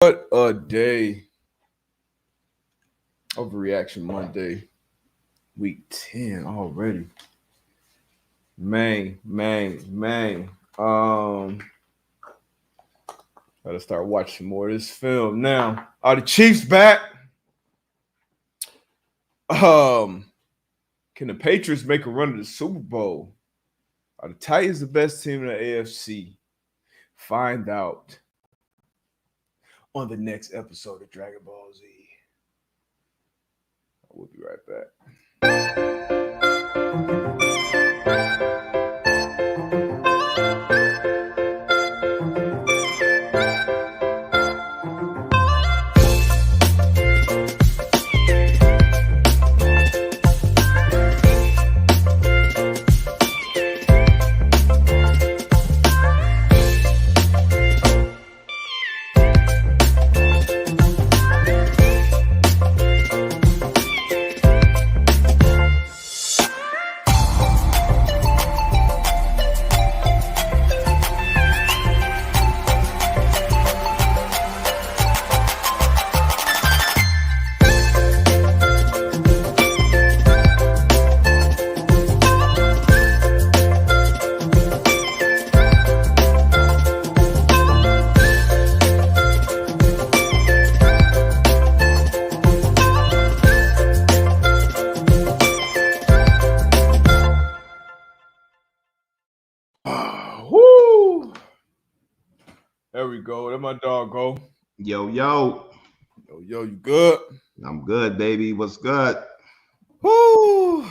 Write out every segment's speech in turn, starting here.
What a day. Overreaction Monday, week 10 already. Man. Gotta start watching more of this film now. Are the Chiefs back? Can the Patriots make a run to the Super Bowl? Are the Titans the best team in the AFC? Find out on the next episode of Dragon Ball Z. We'll be right back. Woo! There we go. There my dog go. Yo, Yo, you good? I'm good, baby. What's good? Woo!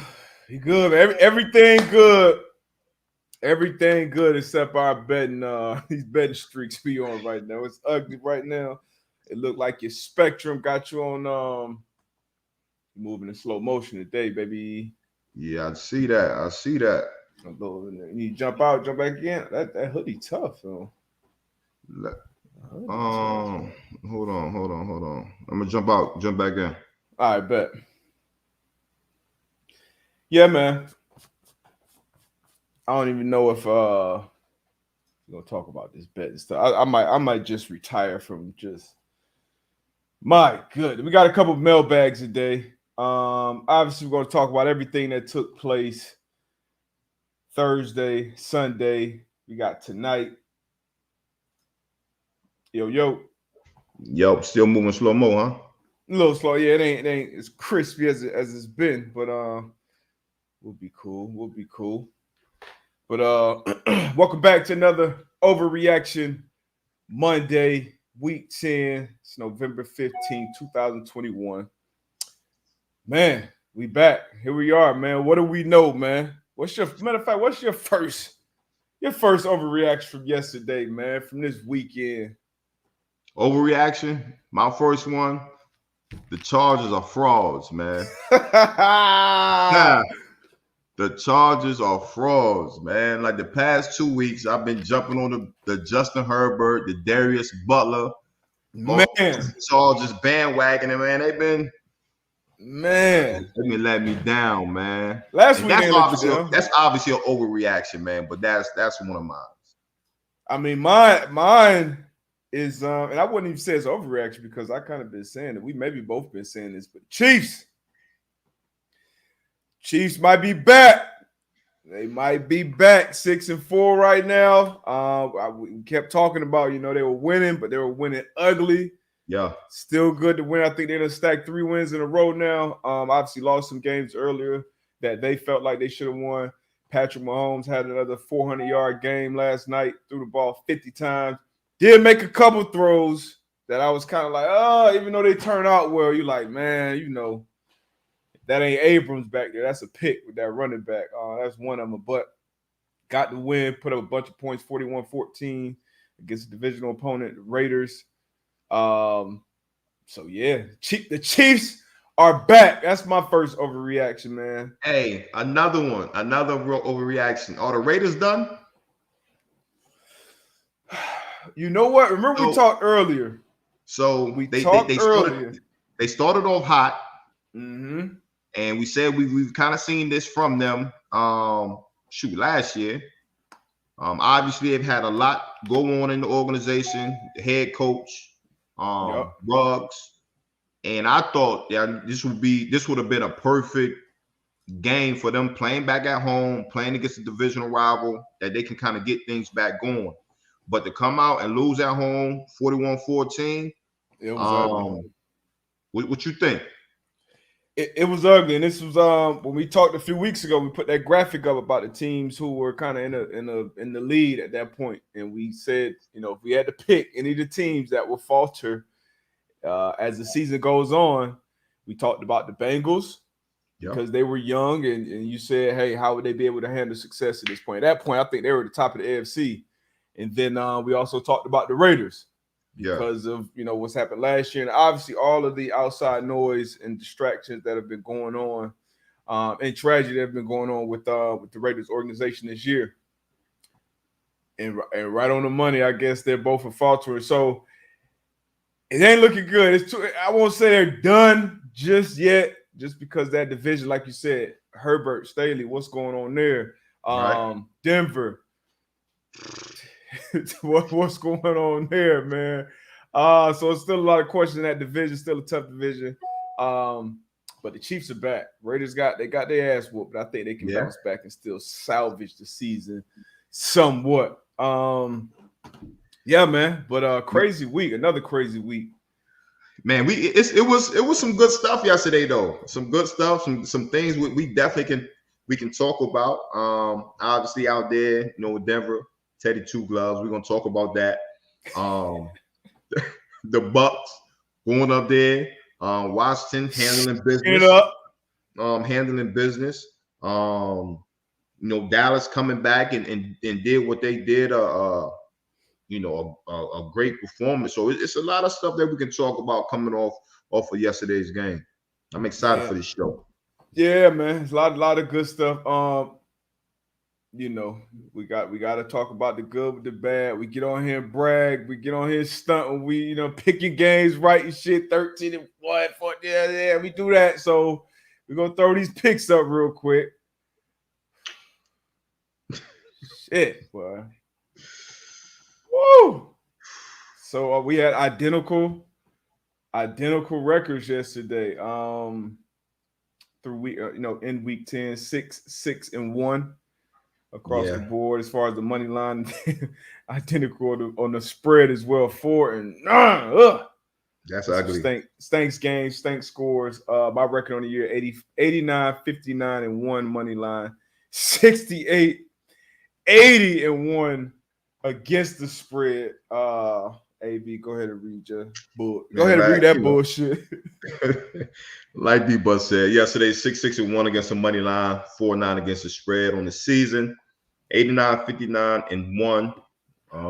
You good, man. Everything good. Everything good except our betting these betting streaks be on right now. It's ugly right now. It looked like your spectrum got you on moving in slow motion today, baby. Yeah, I see that. You need to jump out, jump back in. That hoodie tough, though. Hold on. I'm gonna jump out, jump back in. All right, bet. Yeah, man. I don't even know if we're gonna talk about this bet and stuff. I might just retire from just my good. We got a couple of mailbags today. Obviously, we're gonna talk about everything that took place Thursday, Sunday. We got tonight. Yo. Still moving slow mo, huh? A little slow. Yeah, it ain't as crispy as it's been, but we'll be cool. But welcome back to another Overreaction Monday, week 10. It's November 15, 2021. Man, we back. Here we are, man. What do we know, man? What's your first overreaction from yesterday, man, from this weekend? Overreaction. My first one. The Chargers are frauds, man. The Chargers are frauds, man. Like the past 2 weeks, I've been jumping on the Justin Herbert, the Darius Butler, man. Chargers bandwagon, and man, they've been let me down, man. Last week, that's obviously an overreaction, man. But that's one of mine. I mean, mine is and I wouldn't even say it's overreaction because I kind of been saying it. We maybe both been saying this, but Chiefs might be back. They might be back 6-4 right now. We kept talking about, they were winning, but they were winning ugly. Yeah. Still good to win. I think they're going to stack 3 wins in a row now. Obviously lost some games earlier that they felt like they should have won. Patrick Mahomes had another 400-yard game last night, threw the ball 50 times. Did make a couple throws that I was kind of like, even though they turned out well, you're like, man, that ain't Abrams back there. That's a pick with that running back. That's one of them. But got the win, put up a bunch of points, 41-14 against the divisional opponent, the Raiders. So, yeah, the Chiefs are back. That's my first overreaction, man. Hey, another real overreaction. Are the Raiders done? You know what? Remember we talked earlier. So they started off hot. Mm-hmm. And we said we've kind of seen this from them last year. Obviously, they've had a lot go on in the organization. The head coach, Yep. Ruggs, and I thought this would have been a perfect game for them playing back at home, playing against a divisional rival that they can kind of get things back going. But to come out and lose at home 41-14, it was ugly. What you think? It was ugly, and this was when we talked a few weeks ago. We put that graphic up about the teams who were kind of in the lead at that point, and we said, if we had to pick any of the teams that will falter as the season goes on, we talked about the Bengals because they were young, and you said, hey, how would they be able to handle success at this point? At that point, I think they were at the top of the AFC, and then we also talked about the Raiders. Because of what's happened last year, and obviously all of the outside noise and distractions that have been going on, and tragedy that have been going on with the Raiders organization this year, and right on the money, I guess they're both a faltering. So it ain't looking good. I won't say they're done just yet, just because that division, like you said, Herbert, Staley, what's going on there? Denver. What's going on there, man? So it's still a lot of questions in that division, still a tough division. But the Chiefs are back. Raiders got their ass whooped, but I think they can bounce back and still salvage the season somewhat. Yeah, man. But crazy week, another crazy week. Man, it was some good stuff yesterday though. Some good stuff, some things we definitely can talk about. Obviously out there, Denver. Teddy Two Gloves. We're gonna talk about that. The Bucks going up there. Washington handling business. Handling business. Dallas coming back and did what they did. A great performance. So it's a lot of stuff that we can talk about coming off of yesterday's game. I'm excited for this show. Yeah, man. It's a lot of good stuff. We got to talk about the good with the bad. We get on here and brag. We get on here and stunt when we, picking games right and shit. 13-1, 14. Yeah, we do that. So we're gonna throw these picks up real quick. Shit, boy. Woo! So we had identical records yesterday. Through week, in week 10, 6-1. Across the board, as far as the money line, identical on the spread as well. 4-9. That's ugly. Stinks games, stinks scores. My record on the year 89, 59 and 1 money line, 68, 80 and 1 against the spread. AB, go ahead and read your book. Go ahead and read that bullshit. Like D-Bus said, yesterday 6-1 against the money line, 4-9 against the spread on the season, 89, 59 and 1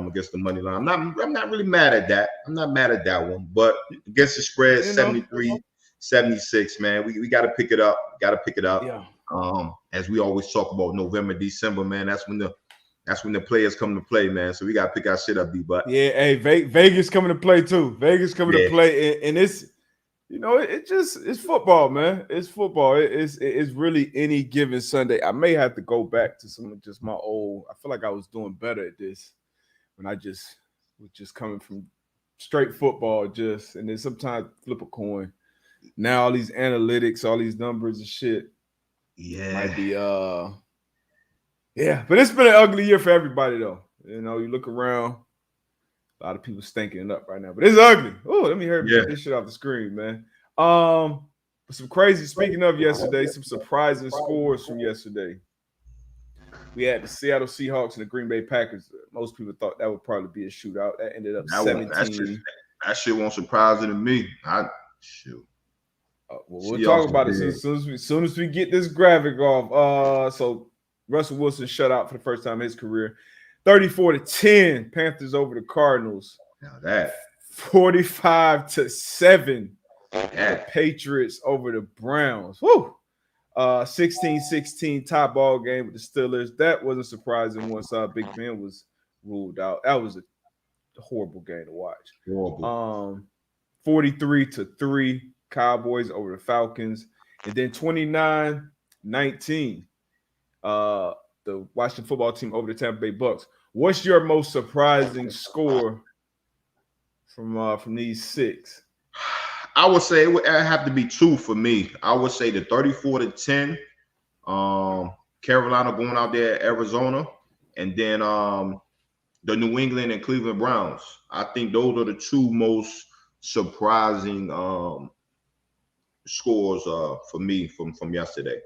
against the money line. I'm not really mad at that. I'm not mad at that one, but against the spread, 73, 76, man. We got to pick it up. Yeah. As we always talk about November, December, man. That's when the players come to play, man. So we got to pick our shit up, D-Butt. Yeah, hey, Vegas coming to play too. Vegas coming to play, and it's it's football, man. It's football. It's really any given Sunday. I may have to go back to some of just my old. I feel like I was doing better at this when I was just coming from straight football, and then sometimes flip a coin. Now all these analytics, all these numbers and shit. Yeah, might be Yeah, but it's been an ugly year for everybody, though. You look around, a lot of people stinking it up right now, but it's ugly. Oh, let me get this shit off the screen, man. Some crazy. Speaking of yesterday, some surprising scores from yesterday. We had the Seattle Seahawks and the Green Bay Packers. Most people thought that would probably be a shootout. That ended up 17. That shit won't surprise to me. We'll talk about it as soon as we get this graphic off. So Russell Wilson shut out for the first time in his career. 34-10, Panthers over the Cardinals. Now that 45-7, Patriots over the Browns. Woo! 16-16 tie ball game with the Steelers. That wasn't surprising once Big Ben was ruled out. That was a horrible game to watch. Horrible. 43-3, Cowboys over the Falcons. And then 29-19. The Washington football team over the Tampa Bay Bucks. What's your most surprising score from these 6? I would say it would have to be 2 for me. I would say the 34-10. Carolina going out there at Arizona, and then the New England and Cleveland Browns. I think those are the 2 most surprising scores for me from yesterday.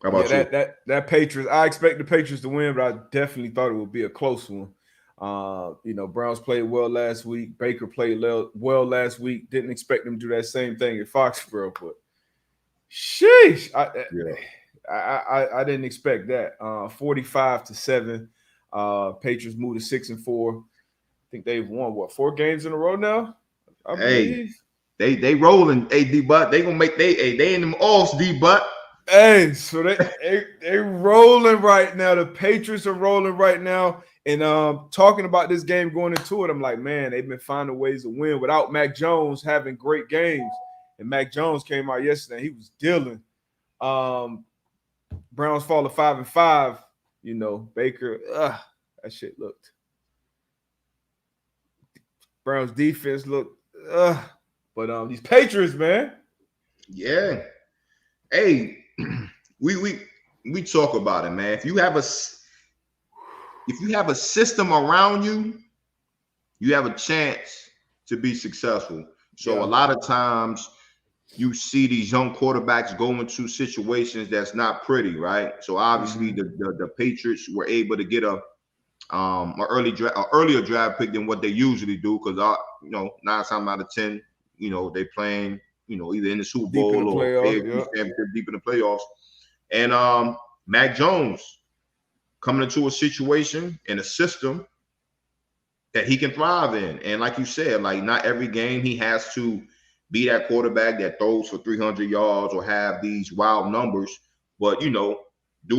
How about you? That Patriots. I expect the Patriots to win, but I definitely thought it would be a close one. Browns played well last week. Baker played well last week. Didn't expect them to do that same thing at Foxborough, but sheesh, I didn't expect that. 45-7. Patriots moved to 6-4. I think they've won 4 games in a row now. I believe. They rolling. Hey, D-Butt. They gonna make they in them offs, D-Butt. Hey, so they rolling right now. The Patriots are rolling right now. And talking about this game going into it, I'm like, man, they've been finding ways to win without Mac Jones having great games. And Mac Jones came out yesterday. He was dealing. Browns fall to 5-5. Baker, that shit looked. Browns defense looked, but these Patriots, man. Yeah. Hey, we talk about it, man. If you have a system around you, you have a chance to be successful. So a lot of times you see these young quarterbacks go into situations that's not pretty, right? So obviously the Patriots were able to get an earlier draft pick than what they usually do, because 9 times out of 10, they playing either in the Super Bowl or deep in the playoffs. And Mac Jones coming into a situation in a system that he can thrive in. And like you said, like not every game he has to be that quarterback that throws for 300 yards or have these wild numbers, but do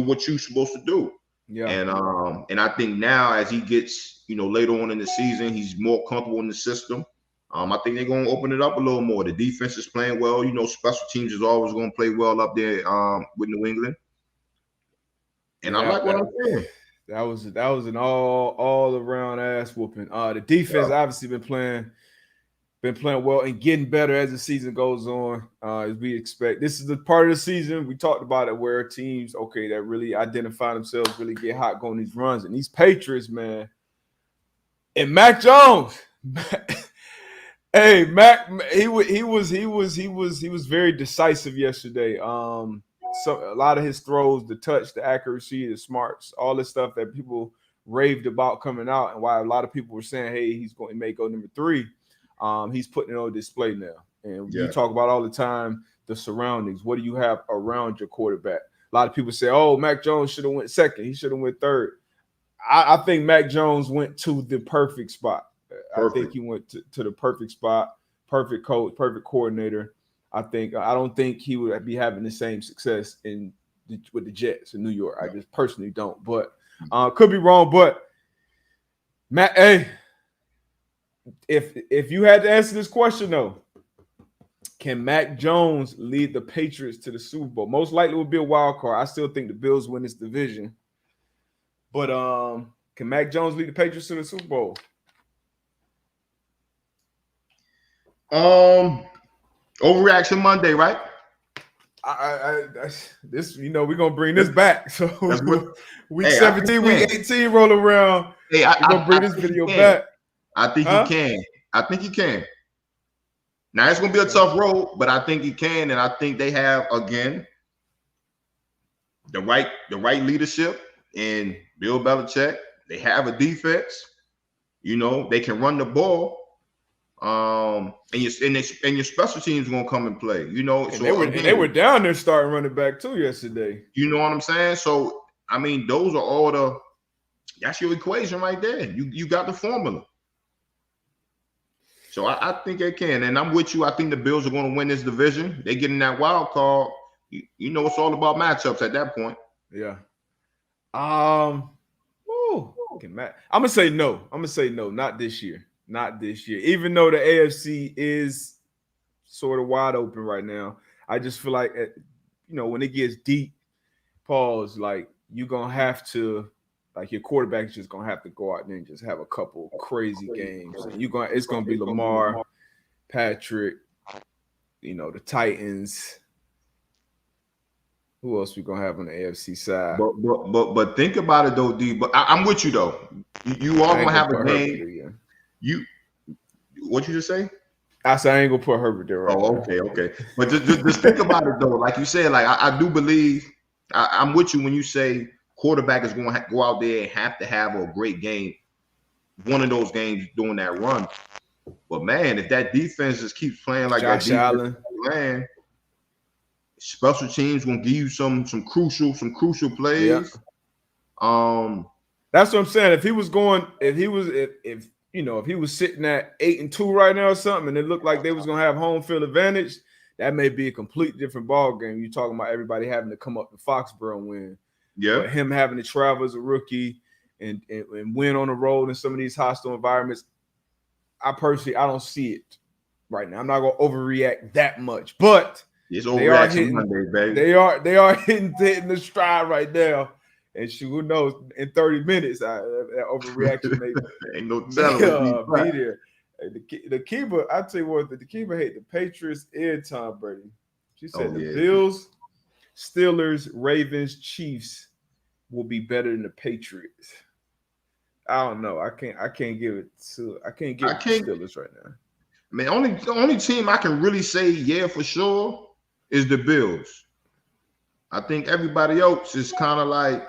what you're supposed to do. Yeah. And I think now as he gets, later on in the season, he's more comfortable in the system. I think they're going to open it up a little more. The defense is playing well. Special teams is always going to play well up there with New England. And I like what I'm doing. That was an all around ass whooping. The defense obviously been playing well and getting better as the season goes on, as we expect. This is the part of the season we talked about it where teams, that really identify themselves, really get hot going these runs. And these Patriots, man, and Mac Jones. Hey, Mac, he was very decisive yesterday. So a lot of his throws, the touch, the accuracy, the smarts, all this stuff that people raved about coming out, and why a lot of people were saying, hey, he may go number 3. He's putting it on display now. And you talk about all the time the surroundings. What do you have around your quarterback? A lot of people say, oh, Mac Jones should have went 2nd. He should have went 3rd. I think Mac Jones went to the perfect spot. Perfect. I think he went to the perfect spot, perfect coach, perfect coordinator. I don't think he would be having the same success with the Jets in New York. I just personally don't, but could be wrong. But Matt, hey, if you had to answer this question though, can Mac Jones lead the Patriots to the Super Bowl? Most likely would be a wild card. I still think the Bills win this division, but can Mac Jones lead the Patriots to the Super Bowl? Overreaction Monday, right? This, we're gonna bring this back. So week 17, week 18 roll around. Hey, we're gonna bring this video back. I think he can. I think he can. Now it's gonna be a tough road, but I think he can, and I think they have again the right leadership in Bill Belichick. They have a defense. They can run the ball. And your special teams gonna come and play. They were down there starting running back too yesterday. You know what I'm saying? So I mean, those are all that's your equation right there. You got the formula. So I think they can, and I'm with you. I think the Bills are going to win this division. They get in that wild card. It's all about matchups at that point. Yeah. I'm gonna say no. Not this year. Not this year. Even though the AFC is sort of wide open right now, I just feel like when it gets deep, pause, like you're gonna have to Like your quarterback is just gonna have to go out there and just have a couple crazy games, and it's gonna be Lamar, Patrick, the Titans. Who else we gonna have on the AFC side? But think about it though, D. But I'm with you though. You all gonna have a game. What you just say? I said I ain't gonna put Herbert there right now. Okay. But just think about it though. Like you said, like I do believe I'm with you when you say quarterback is going to go out there and have to have a great game, one of those games during that run. But man, if that defense just keeps playing like Josh Allen, man, special teams gonna give you some crucial plays. Yeah. That's what I'm saying. If he was sitting at 8-2 right now or something, and it looked like they was gonna have home field advantage, that may be a completely different ball game. You're talking about everybody having to come up to Foxborough and win. Yeah. But him having to travel as a rookie and win on the road in some of these hostile environments, I don't see it right now. I'm not gonna overreact that much, but it's overreaction Monday, baby. They are hitting the stride right now. And who knows? In 30 minutes, that overreaction may ain't no telling be there. The keeper, I tell you what, the keeper hate the Patriots and Tom Brady. She said Bills, Steelers, Ravens, Chiefs will be better than the Patriots. I don't know. I can't give it to the Steelers right now. Man, the only team I can really say for sure is the Bills. I think everybody else is kind of like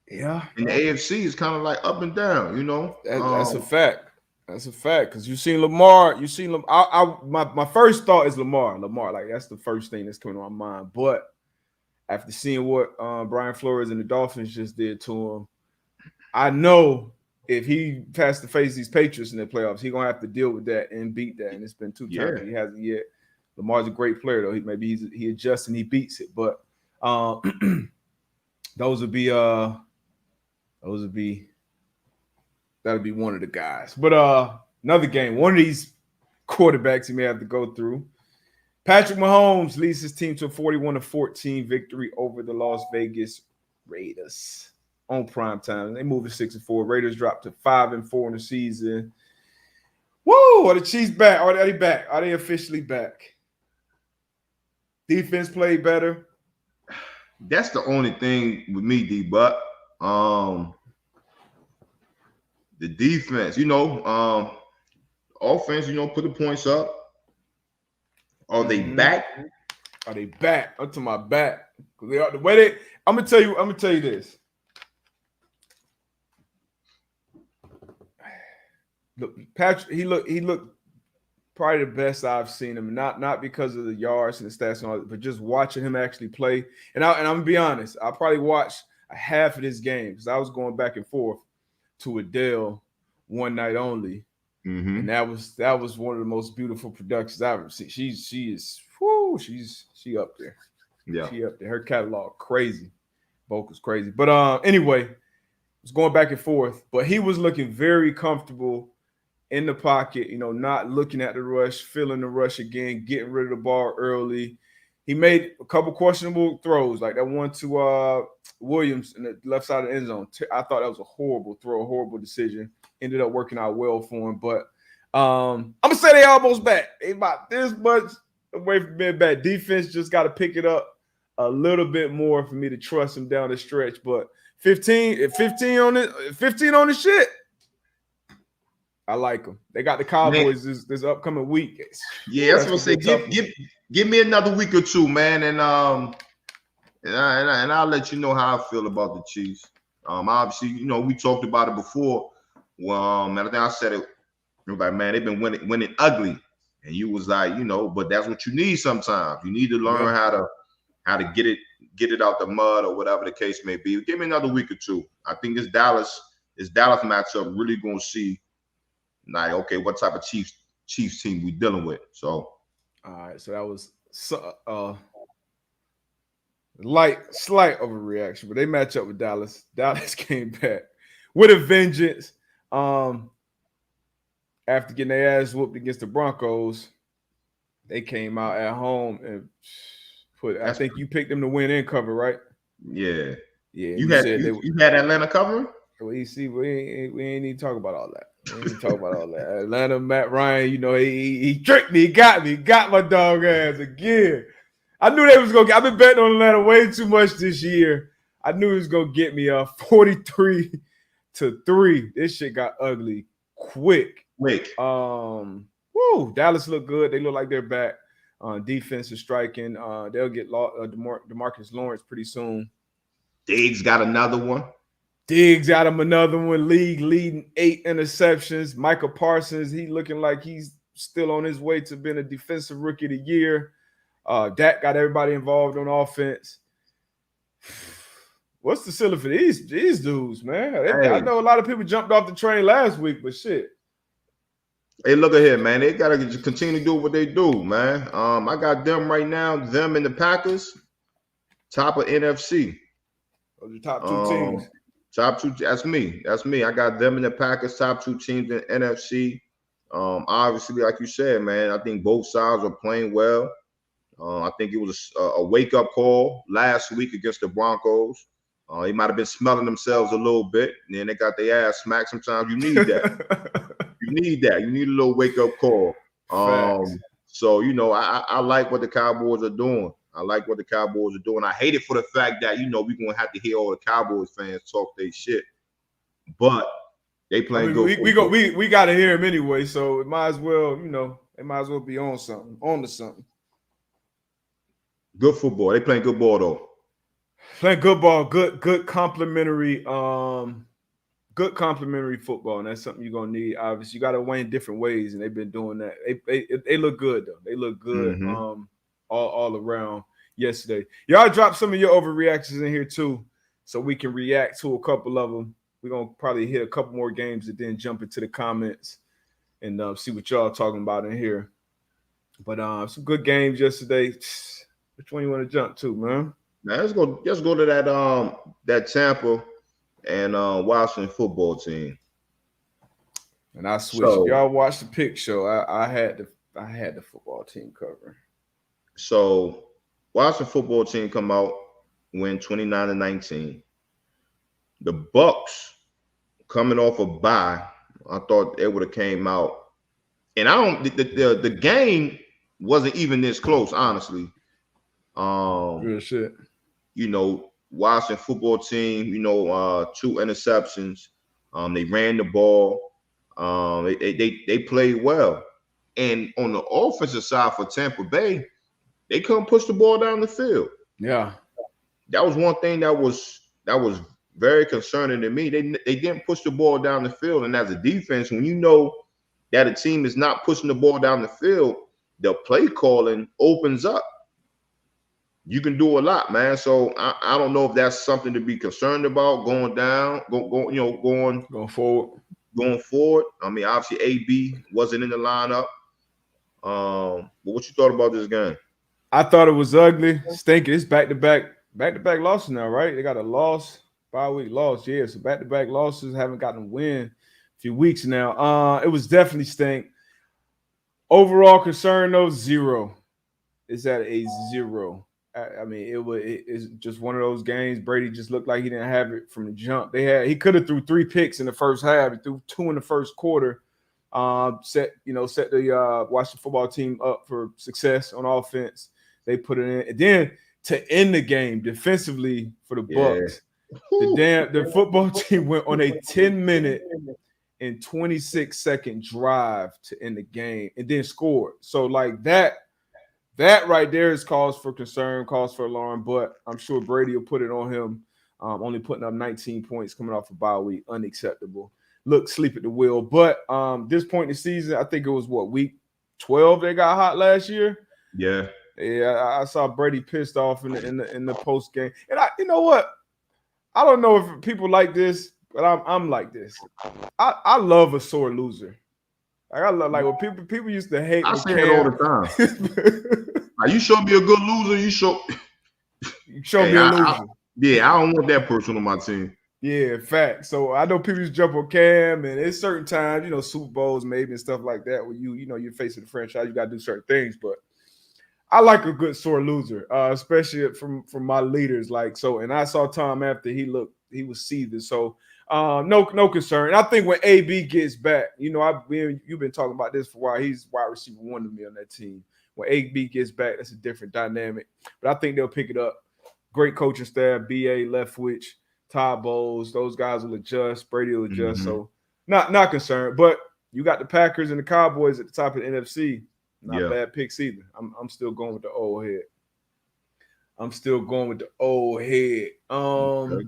in the AFC is kind of like up and down, That's a fact. That's a fact because you've seen Lamar. My first thought is Lamar. Like that's the first thing that's coming to my mind. But after seeing what Brian Flores and the Dolphins just did to him, I know if he has to face these Patriots in the playoffs, he's gonna have to deal with that and beat that. And it's been 2 times he hasn't yet. Lamar's a great player though. Maybe he adjusts and he beats it. But that'll be one of the guys. But another game, one of these quarterbacks he may have to go through. Patrick Mahomes leads his team to a 41-14 victory over the Las Vegas Raiders on prime time. They moved to 6-4. Raiders dropped to 5-4 in the season. Woo! Are the Chiefs back? Are they back? Are they officially back? Defense played better. That's the only thing with me, D. But the defense, offense, put the points up. Are they back? Are they back? Up to my back. They are the way I'm gonna tell you this. Look, Patrick, he looked probably the best I've seen him. Not because of the yards and the stats and all that, but just watching him actually play. And I'm gonna be honest, I probably watched a half of this game because I was going back and forth to Adele one night only. Mm-hmm. And that was one of the most beautiful productions I've ever seen. She up there. Yeah. She up there. Her catalog crazy. Vocals crazy. But anyway, was going back and forth, but he was looking very comfortable in the pocket, not looking at the rush, feeling the rush again, getting rid of the ball early. He made a couple questionable throws, like that one to Williams in the left side of the end zone. I thought that was a horrible throw, a horrible decision. Ended up working out well for him, but I'm gonna say they almost back. They about this much away from being back. Defense just got to pick it up a little bit more for me to trust him down the stretch. But 15 on the shit. I like them. They got the Cowboys this upcoming week. Yeah, that's what I'm saying. Give me another week or two, man, and I'll let you know how I feel about the Chiefs. Obviously, we talked about it before. And I think I said it. Like, man, they've been winning ugly, and you was like, but that's what you need sometimes. You need to learn how to get it out the mud or whatever the case may be. Give me another week or two. I think this Dallas matchup really gonna see. Like, okay, what type of Chiefs team we dealing with? So, all right. So that was slight overreaction, but they match up with Dallas. Dallas came back with a vengeance. After getting their ass whooped against the Broncos, they came out at home and I think you picked them to win and cover, right? Yeah. Yeah, You had Atlanta covering? We ain't even talk about all that. We ain't even talk about all that. Atlanta, Matt Ryan, he tricked me. He got my dog ass again. I knew they was gonna I've been betting on Atlanta way too much this year. I knew he was gonna get me 43-3. This shit got ugly quick. Dallas looked good. They look like they're back. Defense is striking. They'll get DeMarcus Lawrence pretty soon. Diggs got another one. Diggs got him another one. League leading 8 interceptions. Michael Parsons, he looking like he's still on his way to being a defensive rookie of the year. Dak got everybody involved on offense. What's the ceiling for these dudes, man? I know a lot of people jumped off the train last week, but shit. Hey, look at here, man. They gotta continue to do what they do, man. I got them right now. Them and the Packers, top of NFC. Those are top 2 teams. Top 2. That's me. I got them and the Packers, top 2 teams in NFC. Obviously, like you said, man, I think both sides are playing well. I think it was a wake-up call last week against the Broncos. They might have been smelling themselves a little bit, and then they got their ass smacked. Sometimes you need that. You need a little wake-up call. So, I like what the Cowboys are doing. I hate it for the fact that, we're going to have to hear all the Cowboys fans talk their shit. But they playing good. We got to hear them anyway, so it might as well, they might as well be on to something. Good football. They playing good ball, though. Playing good ball, good complimentary football, and that's something you're gonna need. Obviously, you got to win in different ways, and they've been doing that. They look good though. They look good all around yesterday. Y'all dropped some of your overreactions in here too, so we can react to a couple of them. We're gonna probably hit a couple more games and then jump into the comments and see what y'all talking about in here. But some good games yesterday. Which one you want to jump to, man? Now let's go to that Tampa and Washington football team. And I switched. Y'all watched the pick show. I had the football team cover. So Washington football team come out, win 29-19. The Bucks coming off a bye, I thought they would have came out. And the game wasn't even this close, honestly. Good shit. Washington football team, 2 interceptions. They ran the ball. They played well. And on the offensive side for Tampa Bay, they couldn't push the ball down the field. Yeah. That was one thing that was very concerning to me. They didn't push the ball down the field. And as a defense, when you know that a team is not pushing the ball down the field, the play calling opens up. You can do a lot, man. So I don't know if that's something to be concerned about going forward. I mean, obviously AB wasn't in the lineup. But what you thought about this game? I thought it was ugly, stinking. It's back-to-back losses now, right? They got a loss, bye-week loss. Yeah, so back-to-back losses. Haven't gotten a win a few weeks now. It was definitely stink. Overall concern, though, 0. It's at a 0. I mean, it's just one of those games. Brady just looked like he didn't have it from the jump. He could have threw 3 picks in the first half. He threw 2 in the first quarter. Set the Washington football team up for success on offense. They put it in, and then to end the game defensively for the Bucks, the football team went on a 10-minute and 26-second drive to end the game, and then scored. So like that right there is cause for concern, cause for alarm. But I'm sure Brady will put it on him. Only putting up 19 points coming off a bye week, unacceptable. Look, sleep at the wheel. But this point in the season, I think it was week 12 they got hot last year. Yeah. I saw Brady pissed off in the post game, and you know what? I don't know if people like this, but I'm like this. I love a sore loser. I love when people used to hate. I say it all the time. You show me a good loser, you show me a loser. I don't want that person on my team. Yeah, fact. So I know people used to jump on Cam, and it's certain times, Super Bowls maybe and stuff like that, where you're facing the franchise, you got to do certain things. But I like a good sore loser, especially from my leaders. Like so, and I saw Tom after he was seething. So no concern. I think when AB gets back, you've been talking about this for a while. He's wide receiver one to me on that team. When AB gets back, that's a different dynamic. But I think they'll pick it up. Great coaching staff, BA, Leftwich, Todd Bowles, those guys will adjust. Brady will adjust. Mm-hmm. So not concerned. But you got the Packers and the Cowboys at the top of the NFC. Not bad picks either. I'm still going with the old head. Okay.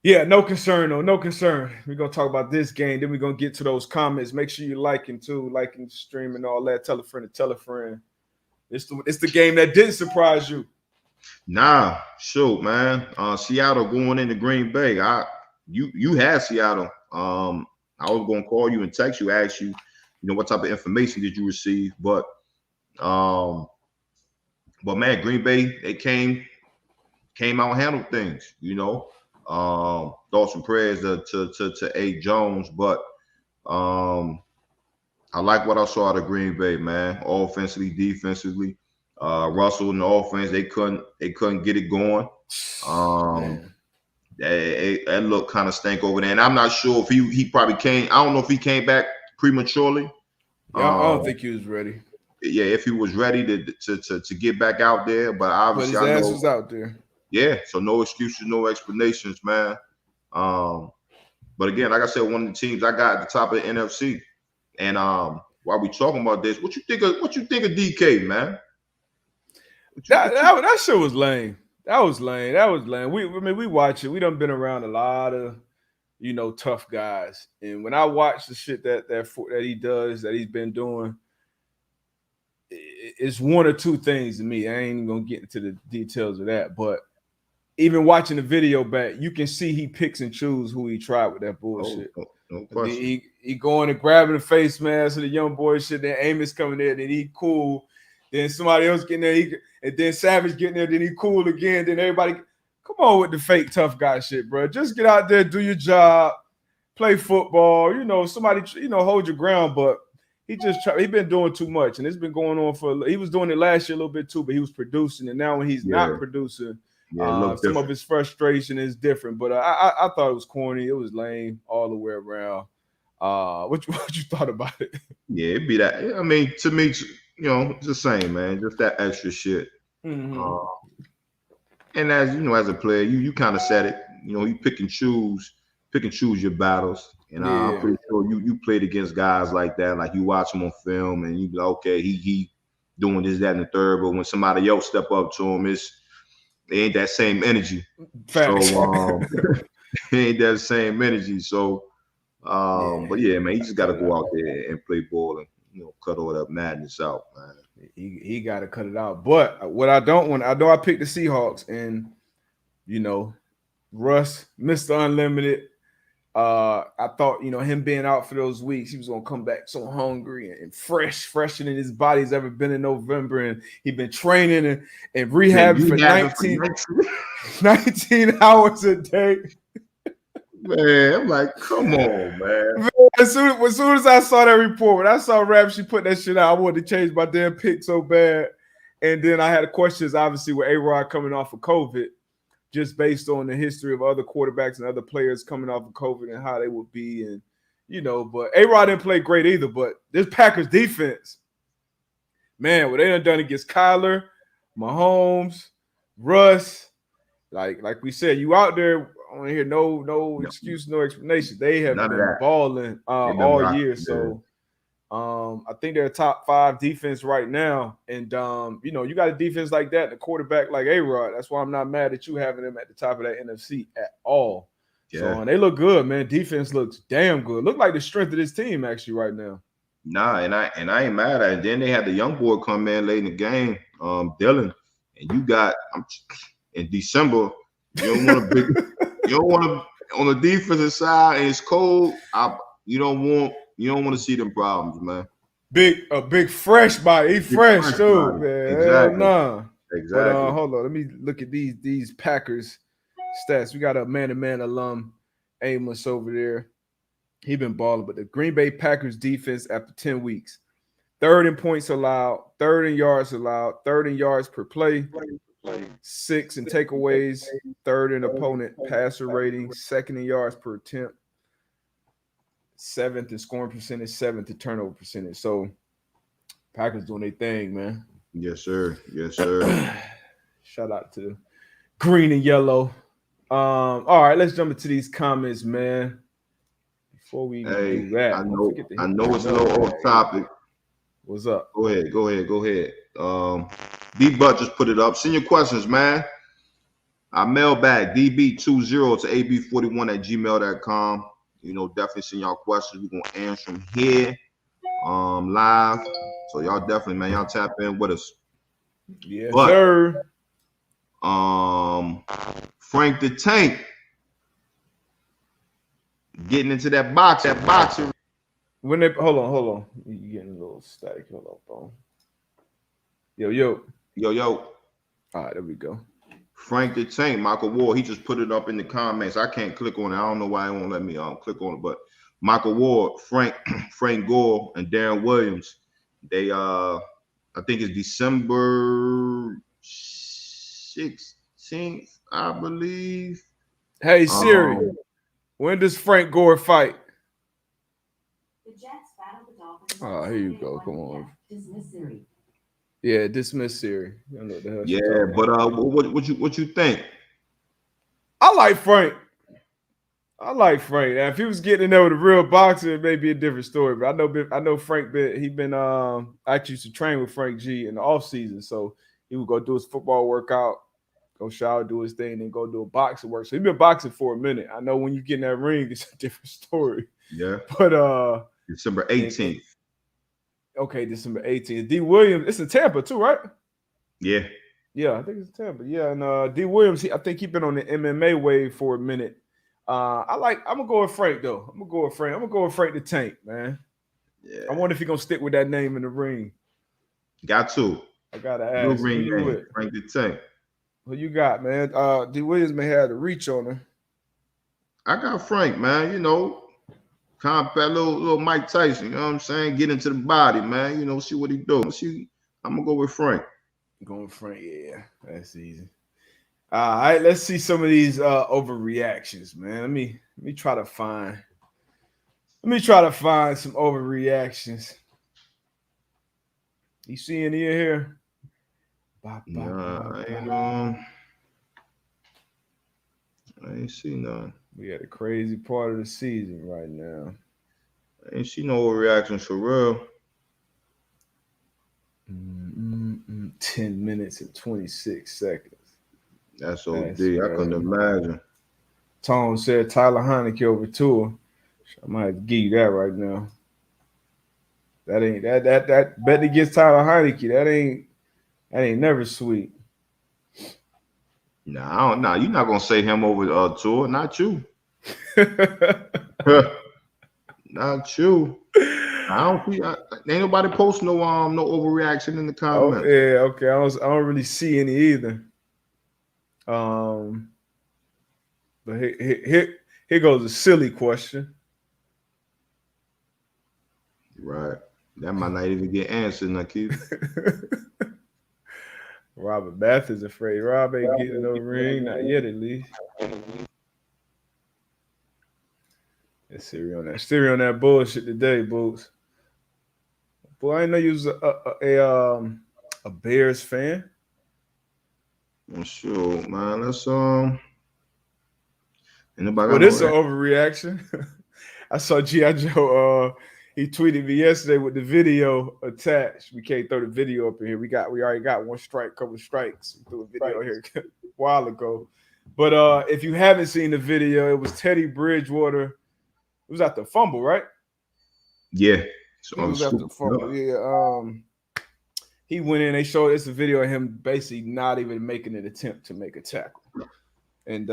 Yeah, no concern though. No concern. We're gonna talk about this game. Then we're gonna get to those comments. Make sure you liking too, liking, streaming, all that. Tell a friend to tell a friend. It's the game that didn't surprise you. Nah, shoot, man. Seattle going into Green Bay. You had Seattle. I was gonna call you and text you, ask you, what type of information did you receive? But man, Green Bay, they came out and handled things, thoughts and prayers to A. Jones, but I like what I saw out of Green Bay, man. Offensively, defensively, Russell and the offense, they couldn't get it going. That look kind of stank over there, and I'm not sure if he probably came. I don't know if he came back prematurely. Yeah, I don't think he was ready. Yeah, if he was ready to get back out there, but obviously his ass was out there. Yeah, so no excuses, no explanations, man. But again, like I said, one of the teams I got at the top of the NFC. And while we talking about this, what you think of DK, man? That shit was lame. That was lame. We watch it. We done been around a lot of tough guys, and when I watch the shit that he does, that he's been doing, it's one or two things to me. I ain't even gonna get into the details of that, but even watching the video back, you can see he picks and chooses who he tried with that bullshit. No question. He going and grabbing the face mask of the young boy shit. Then Amos coming there, then he cool. Then somebody else getting there, and then Savage getting there, then he cool again. Then everybody, come on with the fake tough guy shit, bro. Just get out there, do your job, play football. Somebody, hold your ground. But he been doing too much, and it's been going on he was doing it last year a little bit too, but he was producing, and now when he's not producing, some of his frustration is different. But I thought it was corny. It was lame all the way around. What you thought about it? Yeah, it'd be that. I mean, to me, it's the same, man. Just that extra shit. Mm-hmm. And as a player, you kind of said it. You pick and choose your battles. And I'm pretty sure you played against guys like that. Like you watch them on film, and you be like, okay, he doing this, that, and the third. But when somebody else step up to him, it ain't that same energy. Facts. So it ain't that same energy. So, but yeah, man, you just got to go out there and play ball and cut all that madness out, man. He got to cut it out. But what I don't want, I know I picked the Seahawks, and Russ, Mr. Unlimited. I thought, him being out for those weeks, he was gonna come back so hungry and fresher than his body's ever been in November, and he'd been training and rehabbing for 19 hours a day. Man, I'm like, come on, man. As soon as I saw that report, when I saw Rap, she put that shit out, I wanted to change my damn pick so bad. And then I had questions, obviously, with A-Rod coming off of COVID, just based on the history of other quarterbacks and other players coming off of COVID and how they would be. And, but A-Rod didn't play great either. But this Packers defense, man, what they done against Kyler, Mahomes, Russ, like we said, you out there, I want to hear no excuse, no explanation. They have been balling all year. So I think they're a top 5 defense right now. And, you got a defense like that, and a quarterback like A-Rod. That's why I'm not mad at you having them at the top of that NFC at all. Yeah. So they look good, man. Defense looks damn good. Look like the strength of this team actually right now. Nah, and I ain't mad at it. Then they had the young boy come in late in the game, Dylan. And you got in December, you don't want to on the defensive side, and it's cold. You don't want to see them problems, man. Big fresh body. He fresh too, man. Exactly. Nah. Exactly. But hold on, let me look at these Packers stats. We got a man-to-man alum, Amos over there. He been balling, but the Green Bay Packers defense after 10 weeks, third in points allowed, third in yards allowed, third in yards per play, sixth in takeaways, third in opponent passer rating, second in yards per attempt, seventh in scoring percentage, seventh in turnover percentage. So Packers doing their thing, man. Yes, sir. Yes, sir. Shout out to green and yellow. All right, let's jump into these comments, man. Before we do that, I know it's a little off topic. What's up? Go ahead. D-Butt just put it up. Send your questions, man. Our mailbag, db20 to ab41@gmail.com. You know, definitely send y'all questions. We're gonna answer them here, live. So y'all definitely, man, y'all tap in with us. Yes, sir. Frank the Tank getting into that boxing. When they hold on, you getting a little static. Hold up, bro. Yo. All right, there we go. Frank the Tank, Michael Ward, he just put it up in the comments. I can't click on it. I don't know why it won't let me click on it, but Michael Ward, Frank Gore, and Darren Williams, they I think it's December 16th, I believe. Hey Siri, when does Frank Gore fight? The Jets battle the Dolphins. Oh, here you go. Come on. Dismiss Siri. Yeah, dismiss Siri. Yeah, but what you think? I like Frank. Now, if he was getting in there with a real boxer, it may be a different story. But I know Frank. He been I actually used to train with Frank G in the off season, so he would go do his football workout, go shower, do his thing, and then go do a boxing work. So he's been boxing for a minute. I know when you get in that ring, it's a different story. Yeah. But December 18th. Okay, December 18th. D. Williams, it's in Tampa too, right? Yeah. Yeah, I think it's Tampa. Yeah, and D. Williams, I think he's been on the MMA wave for a minute. I'm gonna go with Frank though. I'm gonna go with Frank the Tank, man. Yeah. I wonder if he's gonna stick with that name in the ring. Got to. I gotta ask. New ring name, Frank the Tank. What you got, man? D. Williams may have the reach on her. I got Frank, man. You know, compact little Mike Tyson. You know what I'm saying? Get into the body, man. You know, see what he do. I'm gonna go with Frank. Going with Frank, yeah, that's easy. All right, let's see some of these overreactions, man. Let me try to find some overreactions. You see any in here? I ain't see none. We at a crazy part of the season right now. I ain't see no overreactions for real. 10 minutes and 26 seconds. That's OD. I couldn't imagine. Tone said Tyler Heineke over Tua. I might have to give you that right now. That ain't that bet against Tyler Heineke. That ain't never sweet. Nah, you're not gonna say him over Tua. Not you. Not you. I don't see. Ain't nobody post no overreaction in the comments. Oh, yeah, okay. I don't really see any either. But here goes a silly question. Right. That might not even get answered, Nakeith. Robert Bath is afraid. Rob ain't getting no ring, not yet at least. Let's Siri on that. Siri on that bullshit today, Boots. Boy, I didn't know you was a Bears fan. I'm sure, man. Let's Anybody? Well, this is an overreaction. I saw G.I. Joe. He tweeted me yesterday with the video attached. We can't throw the video up in here. We already got one strike, couple of strikes. We threw a video here a while ago. But if you haven't seen the video, it was Teddy Bridgewater. It was at the fumble, right? Yeah. So it was at the fumble. Yeah. He went in. They showed it's a video of him basically not even making an attempt to make a tackle. And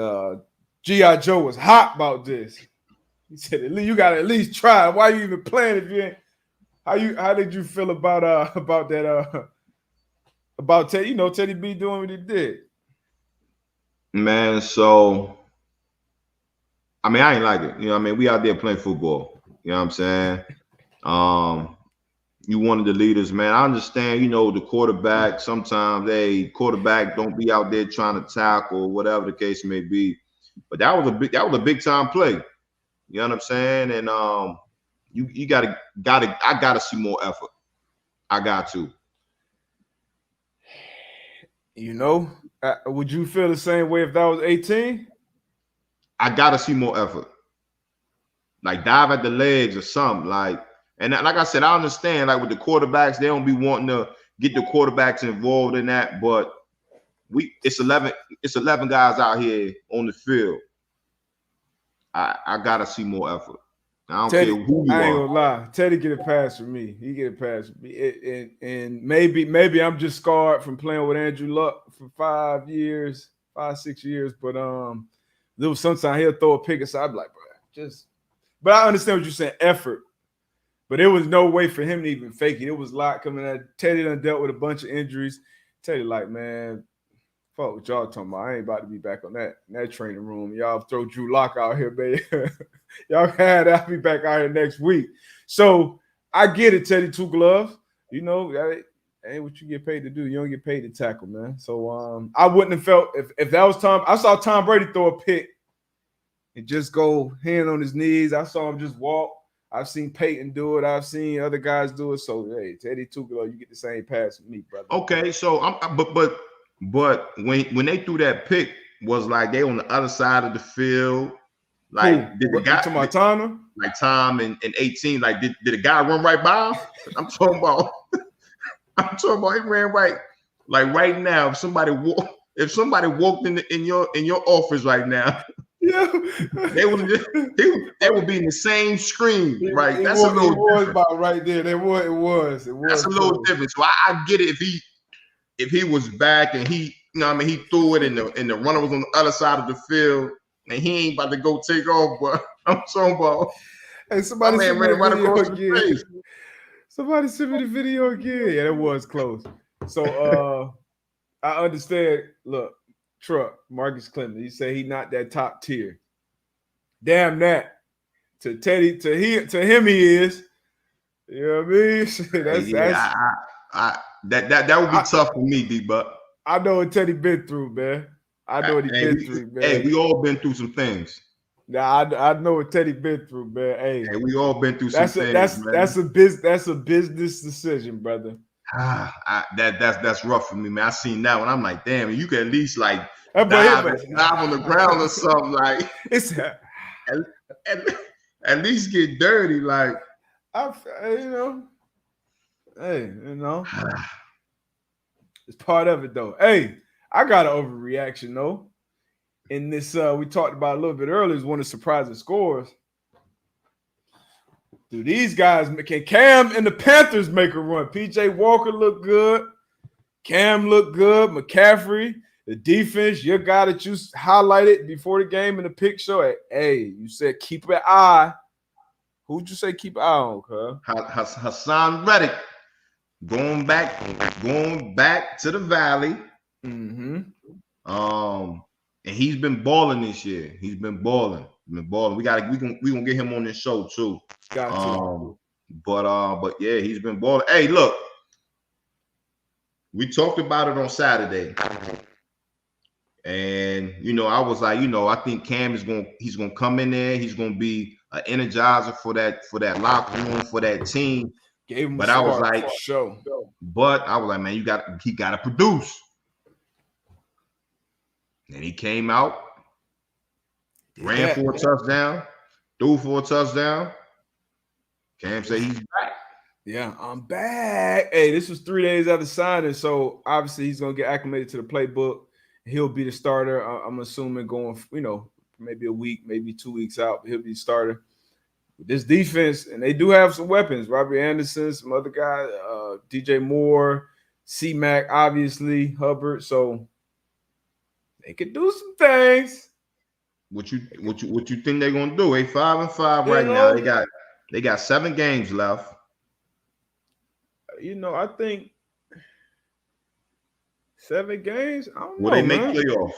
G.I. Joe was hot about this. He said, "You got to at least try. Why are you even playing if you ain't?" How did you feel about that? About Teddy? You know, Teddy B doing what he did. Man, so I mean, I ain't like it. You know what I mean? We out there playing football. You know what I'm saying? you one of the leaders, man. I understand, the quarterback. Sometimes quarterback don't be out there trying to tackle or whatever the case may be. But that was a big time play. You know what I'm saying? And you gotta I gotta see more effort. I got to. Would you feel the same way if that was 18? I gotta see more effort. Like dive at the legs or something. And like I said, I understand. Like with the quarterbacks, they don't be wanting to get the quarterbacks involved in that. But it's 11 guys out here on the field. I gotta see more effort. I don't care who you are. I ain't gonna lie. Teddy get a pass from me. He get a pass from me. And maybe I'm just scarred from playing with Andrew Luck for 5 years, 6 years. But there was sometimes he'll throw a pick aside. I'd be like, bro, but I understand what you're saying, effort. But there was no way for him to even fake it. It was a lot coming at Teddy done dealt with a bunch of injuries. Teddy like, man, fuck what y'all talking about. I ain't about to be back on that training room. Y'all throw Drew Lock out here, baby. Y'all I'll be back out here next week. So I get it, Teddy, 2 gloves. That ain't what you get paid to do. You don't get paid to tackle, man. So I wouldn't have felt if that was Tom. I saw Tom Brady throw a pick and just go hand on his knees. I saw him just walk. I've seen Peyton do it. I've seen other guys do it. So hey, Teddy 2 gloves, you get the same pass from me, brother. Okay, so but when they threw that pick, was like they on the other side of the field. Like did the guy talking about Tom? Like Tom and 18, like did a guy run right by him? I'm talking about he ran right. Like right now, if somebody walked in your office right now, yeah, they would be in the same screen, right? That's a little different. About right there. It was. That's a little different. So I get it if he was back and he threw it and the runner was on the other side of the field and he ain't about to go take off, but I'm talking about. Hey, somebody sent me the video again. Somebody sent me the video again. Yeah, it was close. So I understand. Look, Truck, Marcus Clemens, he said he not that top tier. Damn that. To Teddy, to him he is. You know what I mean? That would be tough for me, D-Buck. I know what Teddy been through, man. I know what he been through, man. Hey, we all been through some things. Nah, I know what Teddy been through, man. Hey, we all been through some things, man. That's a business decision, brother. That's rough for me, man. I seen that one. I'm like, damn, you can at least like dive on the ground or something. Like it's at least get dirty, like it's part of it though. Hey, I got an overreaction though. In this, we talked about a little bit earlier, is one of the surprising scores. Do these guys, can Cam and the Panthers make a run? PJ Walker look good. Cam look good. McCaffrey, the defense, your guy that you highlighted before the game in the pick show. Hey, you said keep an eye. Who'd you say keep an eye on, cuz? Hassan Reddick going back to the Valley. Mm-hmm. And he's been balling this year. He's been balling. We gonna get him on this show too. Got to. But yeah, he's been balling. Hey, look, we talked about it on Saturday, and I was like, I think Cam he's gonna come in there. He's gonna be an energizer for that locker room, for that team. But I was like, man, he gotta produce. And he came out, ran for a touchdown, threw for a touchdown. Cam said he's back. Yeah, I'm back. Hey, this was 3 days after signing, so obviously he's gonna get acclimated to the playbook. He'll be the starter. I'm assuming going, maybe a week, maybe 2 weeks out, but he'll be the starter. This defense, and they do have some weapons. Robbie Anderson, some other guys, DJ Moore, C-Mac, obviously, Hubbard. So they could do some things. What you think they're gonna do? 5-5 right now. They got 7 games left. I think 7 games. I don't know. Will they make playoffs?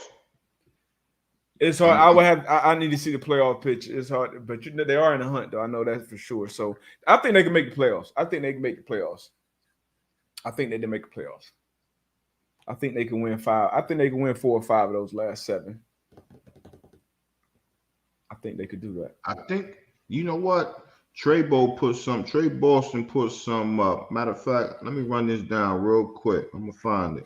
It's hard. I need to see the playoff picture. It's hard, but they are in the hunt, though. I know that for sure. So I think they can make the playoffs. I think they can make the playoffs. I think they can make the playoffs. I think they can win 5. I think they can win 4 or 5 of those last 7. I think they could do that. I think, you know what? Trey Boston put some up. Matter of fact, let me run this down real quick. I'm gonna find it.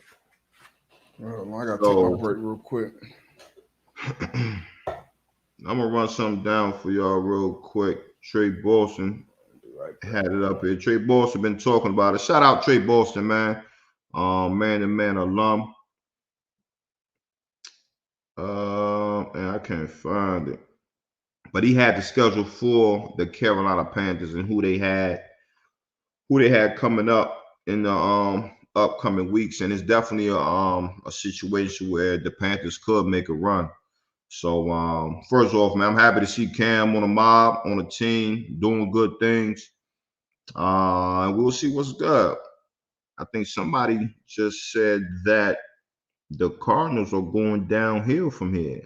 Well, I gotta take my break real quick. I'm gonna run something down for y'all real quick. Trey Boston had it up here. Trey Boston been talking about it. Shout out Trey Boston, man. Man to man alum. And I can't find it. But he had the schedule for the Carolina Panthers and who they had coming up in the upcoming weeks. And it's definitely a situation where the Panthers could make a run. So first off, man, I'm happy to see Cam on a mob, on a team, doing good things. And we'll see what's good. I think somebody just said that the Cardinals are going downhill from here.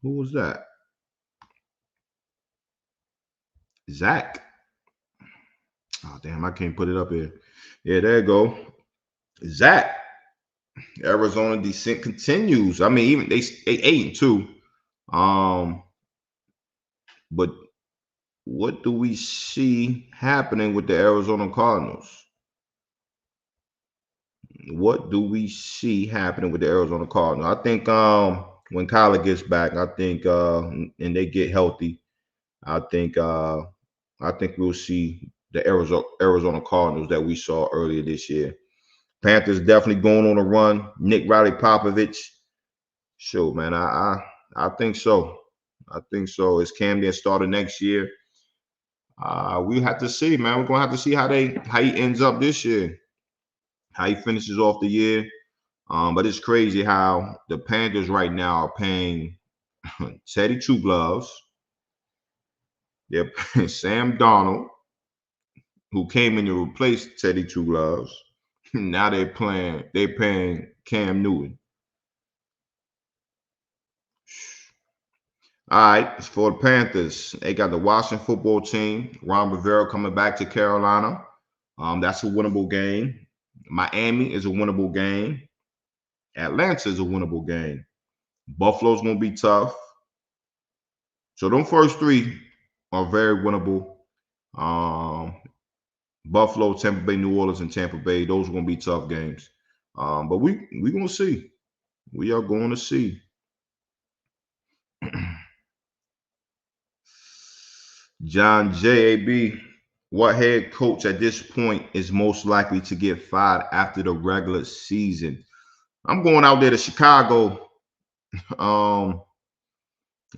Who was that? Zach. Oh, damn, I can't put it up here. Yeah, there you go. Zach. Arizona descent continues. I mean, even they 8-2. But what do we see happening with the Arizona Cardinals? What do we see happening with the Arizona Cardinals? I think when Kyler gets back, I think and they get healthy, I think we'll see the Arizona Cardinals that we saw earlier this year. Panthers definitely going on a run. Nick Riley Popovich. Sure, man. I think so. I think so. It's Cam that started next year. We have to see, man. We're gonna have to see how he ends up this year, how he finishes off the year. But it's crazy how the Panthers right now are paying Teddy Two Gloves. They're paying Sam Darnold, who came in to replace Teddy Two Gloves. Now they're paying Cam Newton. All right, for the Panthers, they got the Washington football team. Ron Rivera coming back to Carolina. That's a winnable game. Miami is a winnable game. Atlanta is a winnable game. Buffalo's going to be tough. So them first 3 are very winnable. Buffalo, Tampa Bay, New Orleans, and Tampa Bay, those are going to be tough games. But we're going to see. We are going to see. John J.A.B., what head coach at this point is most likely to get fired after the regular season? I'm going out there to Chicago. It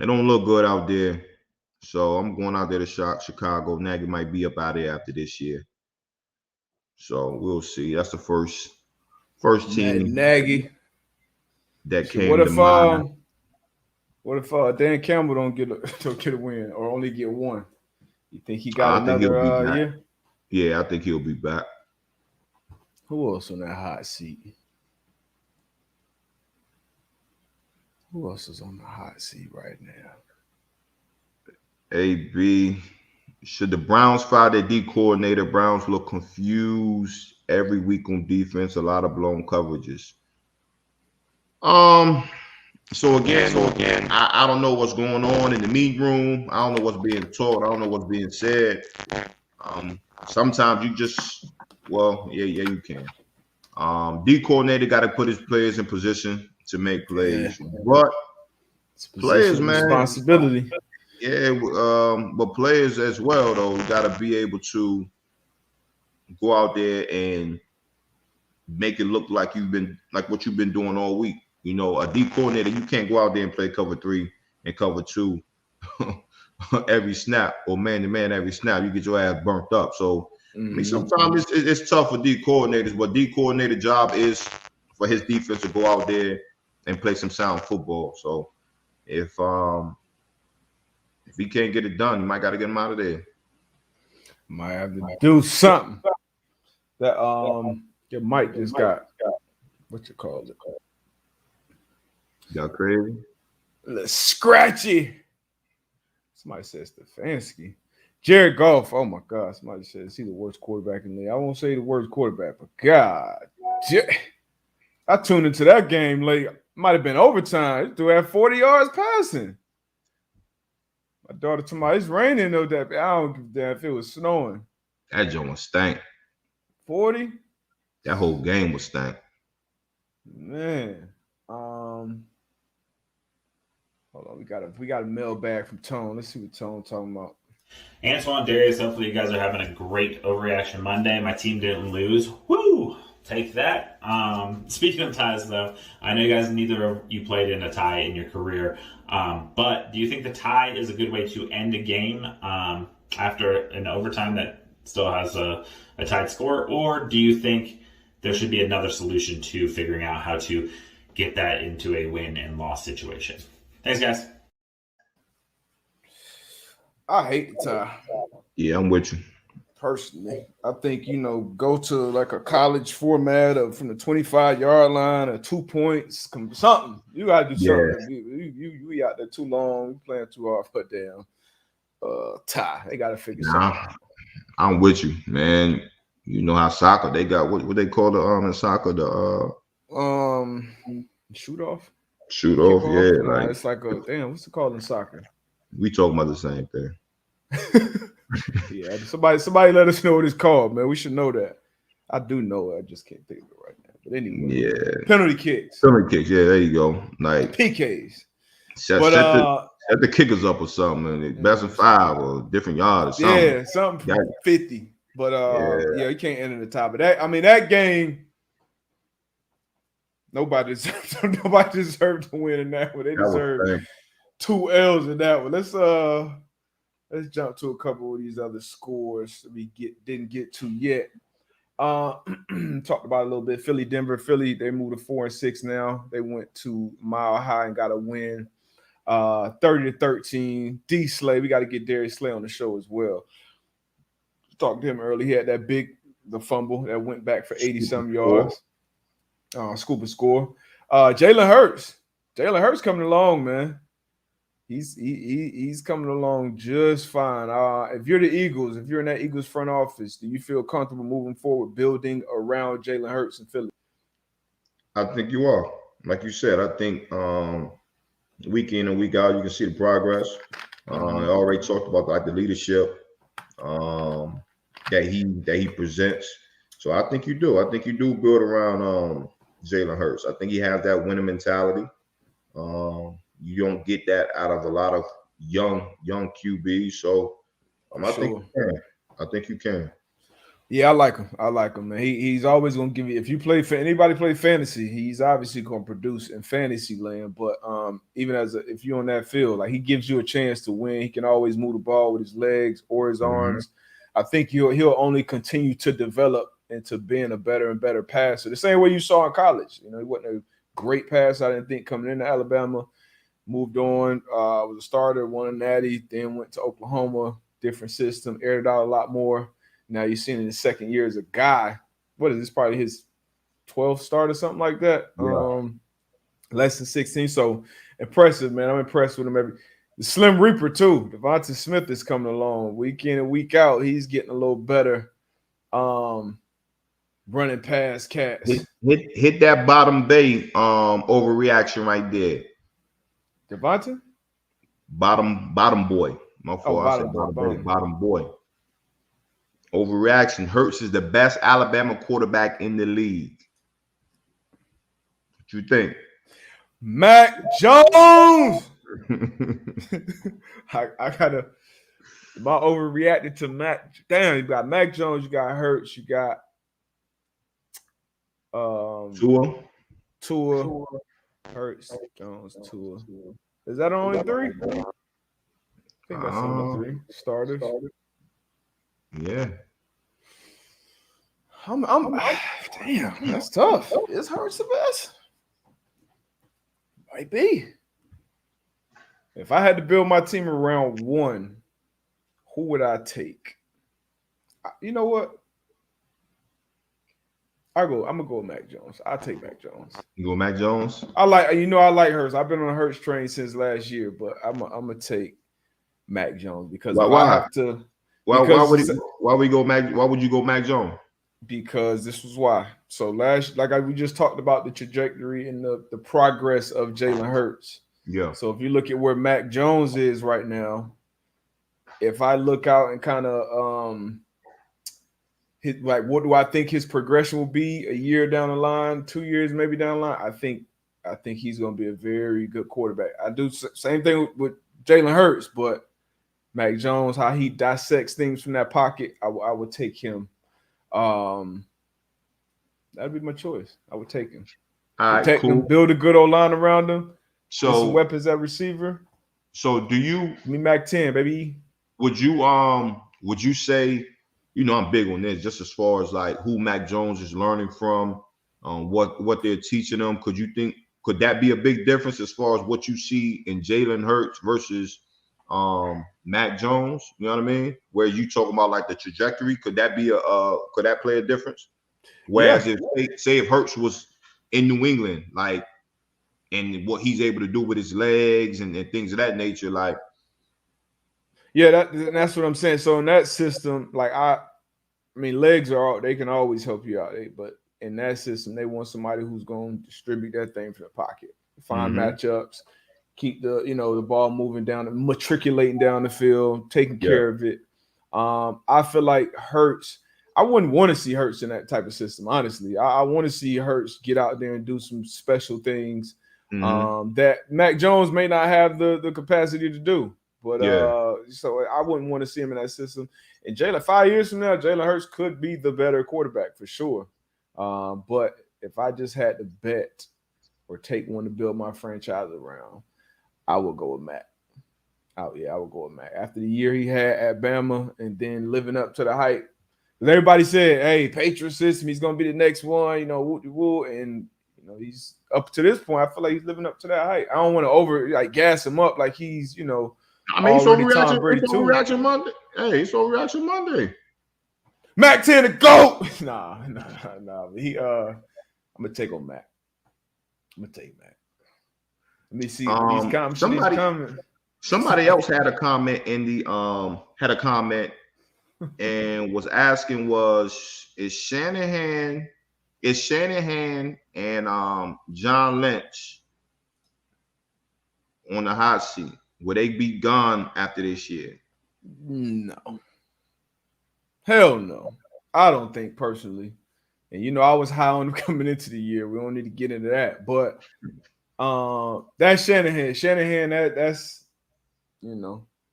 don't look good out there. So I'm going out there to Chicago. Nagy might be up out there after this year. So we'll see. That's the first team Nagy that came to mind. What if Dan Campbell don't get a win or only get one? You think he got another year? Yeah, I think he'll be back. Who else on that hot seat? Who else is on the hot seat right now? AB, should the Browns fire their D coordinator? Browns look confused every week on defense. A lot of blown coverages. So again, I don't know what's going on in the meeting room. I don't know what's being taught. I don't know what's being said. Sometimes you just, you can. D coordinator got to put his players in position to make plays. Yeah. But players, man, responsibility. Yeah, but players as well, though, got to be able to go out there and make it look like what you've been doing all week. You know, a D coordinator, you can't go out there and play cover 3 and cover 2 every snap or man-to-man every snap. You get your ass burnt up. So, I mean, sometimes it's tough for D coordinators, but D coordinator job is for his defense to go out there and play some sound football. So, if he can't get it done, you might got to get him out of there. Might have to do something. That your mic just got what you call it. Got crazy. A little scratchy. Somebody says Stefanski. Jared Goff. Oh my God. Somebody says he's the worst quarterback in the league. I won't say the worst quarterback, but God. I tuned into that game late. Might have been overtime. He threw at 40 yards passing. My daughter told me it's raining though. That I don't give a damn if it was snowing. That joint was stank. 40? That whole game was stank. Man. Hold on. We got a mailbag from Tone. Let's see what Tone talking about. Antoine, Darius, hopefully you guys are having a great Overreaction Monday. My team didn't lose. Woo! Take that. Speaking of ties, though, I know you guys, neither of you played in a tie in your career, but do you think the tie is a good way to end a game after an overtime that still has a tied score, or do you think there should be another solution to figuring out how to get that into a win and loss situation? Thanks, guys. I hate the tie. Yeah, I'm with you. Personally, I think, go to like a college format of from the 25-yard line or 2 points, something. You got to do something. You out there too long. You playing too hard for damn tie. They got to figure something out. I'm with you, man. You know how soccer, they got what they call the in soccer, the shoot off. Shoot off, yeah. Like it's like what's it called in soccer? We talking about the same thing. Yeah, somebody let us know what it's called, man. We should know that. I do know it. I just can't think of it right now. But anyway, yeah, penalty kicks. Penalty kicks, yeah. There you go. Like PKs. Set the kickers up or something. And best of 5 or different yard or something. Yeah, something 50. But you can't enter the top of that. I mean, that game. Nobody deserved to win in that one. They deserved 2 L's in that one. Let's jump to a couple of these other scores that we didn't get to yet. Talked about a little bit. Philly, Denver. Philly, they moved to 4-6 now. They went to Mile High and got a win. 30-13. D Slay. We got to get Darius Slay on the show as well. Talked to him early. He had the fumble that went back for 80-some yards. Scoop and score. Jalen Hurts. Jalen Hurts coming along, man. He's coming along just fine. If you're the Eagles, if you're in that Eagles front office, do you feel comfortable moving forward, building around Jalen Hurts in Philly? I think you are. Like you said, I think week in and week out, you can see the progress. I already talked about like the leadership that he presents. So I think you do. I think you do build around Jalen Hurts. I think he has that winning mentality. You don't get that out of a lot of young QBs. So I think you can. Yeah, I like him, man. He's always gonna give you. If you play for anybody play fantasy, he's obviously gonna produce in fantasy land. But even if you're on that field, like he gives you a chance to win. He can always move the ball with his legs or his arms. I think he'll only continue to develop into being a better and better passer. The same way you saw in college. He wasn't a great passer, I didn't think, coming into Alabama. Moved on, was a starter, won a natty, then went to Oklahoma, different system, aired it out a lot more. Now you're seeing in his second year as a guy. What is this? Probably his 12th start or something like that. Yeah. Less than 16. So impressive, man. I'm impressed with him. The Slim Reaper too. Devontae Smith is coming along week in and week out. He's getting a little better. Running past cats. Hit that bottom bay overreaction right there. Devontae? Bottom boy. My fault. I said bottom boy. Overreaction. Hurts is the best Alabama quarterback in the league. What you think? Mac Jones. I gotta. Am I overreacted to Mac? Damn, you got Mac Jones. You got Hurts. You got Tua. Hurts, Jones, Tua. Is that only 3? I think that's only 3 starters. Yeah. Damn, that's tough. Is Hurts the best? Might be. If I had to build my team around one, who would I take? You know what? I'm gonna go with Mac Jones. I'll take Mac Jones. You go Mac Jones? I like Hurts. I've been on a Hurts train since last year, but I'm gonna take Mac Jones because if I have to. Why would you go Mac Jones? Because this was why. So we just talked about the trajectory and the progress of Jalen Hurts. Yeah. So if you look at where Mac Jones is right now, if I look out and kind of what do I think his progression will be a year down the line, 2 years maybe down the line? I think he's going to be a very good quarterback. I do same thing with Jalen Hurts, but Mac Jones, how he dissects things from that pocket, I would take him. That'd be my choice. I would take him. Protect him, build a good old line around him. So some weapons at receiver. So do you give me Mac 10, baby? Would you say, I'm big on this, just as far as like who Mac Jones is learning from, what they're teaching them. Could that be a big difference as far as what you see in Jalen Hurts versus Mac Jones? You know what I mean? Where you talking about like the trajectory, could that play a difference? Whereas if Hurts was in New England, like, and what he's able to do with his legs and things of that nature, like. Yeah, that's what I'm saying. So in that system, like legs they can always help you out, but in that system, they want somebody who's going to distribute that thing from the pocket, find matchups, keep the ball moving down, matriculating down the field, taking care of it. I feel like Hurts. I wouldn't want to see Hurts in that type of system, honestly. I want to see Hurts get out there and do some special things that Mac Jones may not have the capacity to do. But so I wouldn't want to see him in that system. And Jalen, 5 years from now, Jalen Hurts could be the better quarterback for sure. But if I just had to bet or take one to build my franchise around, I would go with Mac. I would go with Mac. After the year he had at Bama and then living up to the hype. Everybody said, hey, Patriots system, he's going to be the next one, woo. And, he's up to this point. I feel like he's living up to that hype. I don't want to gas him up like he's, he's overreaction Monday. Hey, it's overreaction Monday. Mac 10 to go. Nah. I'm gonna take on Mac. Let me see. These comments. Somebody else had a comment and was asking, is Shanahan and John Lynch on the hot seat? Will they be gone after this year? No. Hell no. I don't think personally. And I was high on them coming into the year. We don't need to get into that. But that's Shanahan. Shanahan, that's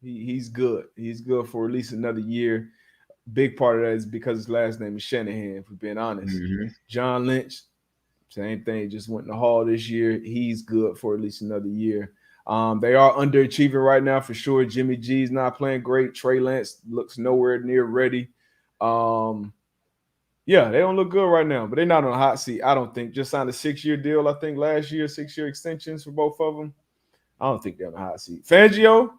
he's good. He's good for at least another year. Big part of that is because his last name is Shanahan, for being honest. John Lynch, same thing, just went in the hall this year. He's good for at least another year. They are underachieving right now for sure. Jimmy G's not playing great. Trey Lance looks nowhere near ready. They don't look good right now, but they're not on a hot seat. I don't think. Just signed a 6-year deal, I think, last year, 6-year extensions for both of them. I don't think they're on the hot seat. Fangio,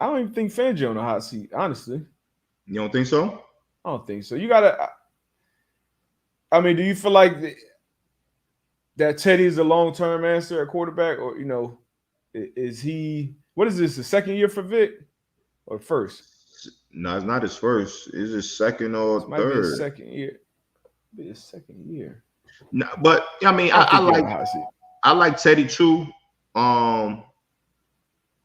I don't even think Fangio on the hot seat, honestly. You don't think so? I don't think so. You got to – do you feel like that Teddy is a long-term answer at quarterback, or is he? What is this? The second year for Vic, or first? No, it's not his first. It's his second or third. Might be his second year. Be his second year. No, but I like Teddy too. I